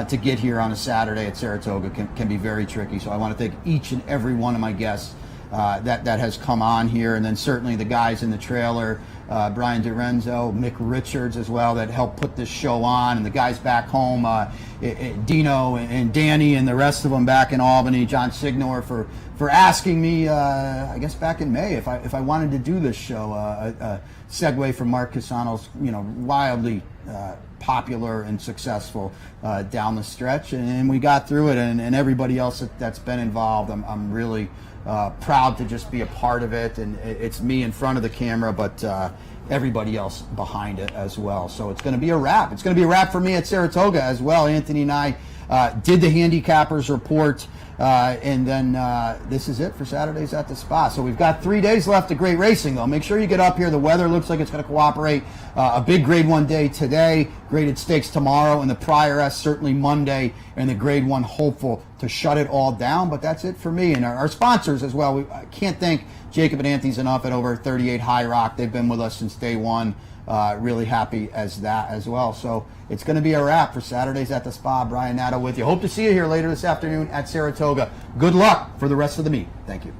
to get here on a Saturday at Saratoga can be very tricky. So I want to thank each and every one of my guests that has come on here, and then certainly the guys in the trailer, Brian DiRenzo, Mick Richards as well, that helped put this show on, and the guys back home, Dino and Danny and the rest of them back in Albany, John Signor for asking me, I guess back in May, if I wanted to do this show, a segue from Mark Casano's, wildly popular and successful down the stretch, and we got through it, and everybody else that's been involved, I'm really proud to just be a part of it, and it's me in front of the camera, but everybody else behind it as well. So it's going to be a wrap. It's going to be a wrap for me at Saratoga as well. Anthony and I did the handicappers report, and then this is it for Saturdays at the Spa. So we've got 3 days left of great racing, though. Make sure you get up here. The weather looks like it's going to cooperate. A big Grade 1 day today, graded stakes tomorrow, and the Prior S certainly Monday, and the Grade 1 hopeful to shut it all down. But that's it for me. And our sponsors as well. I can't thank Jacob and Anthony's enough at Over 38 High Rock. They've been with us since day one. Really happy as that as well. So it's going to be a wrap for Saturdays at the Spa. Brian Nadeau with you. Hope to see you here later this afternoon at Saratoga. Good luck for the rest of the meet. Thank you.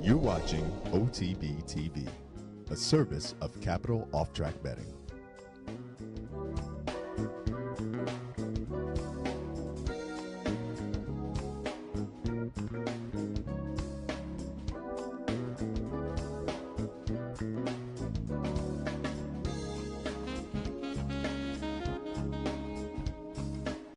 You're watching OTB TV, a service of Capital Off Track Betting.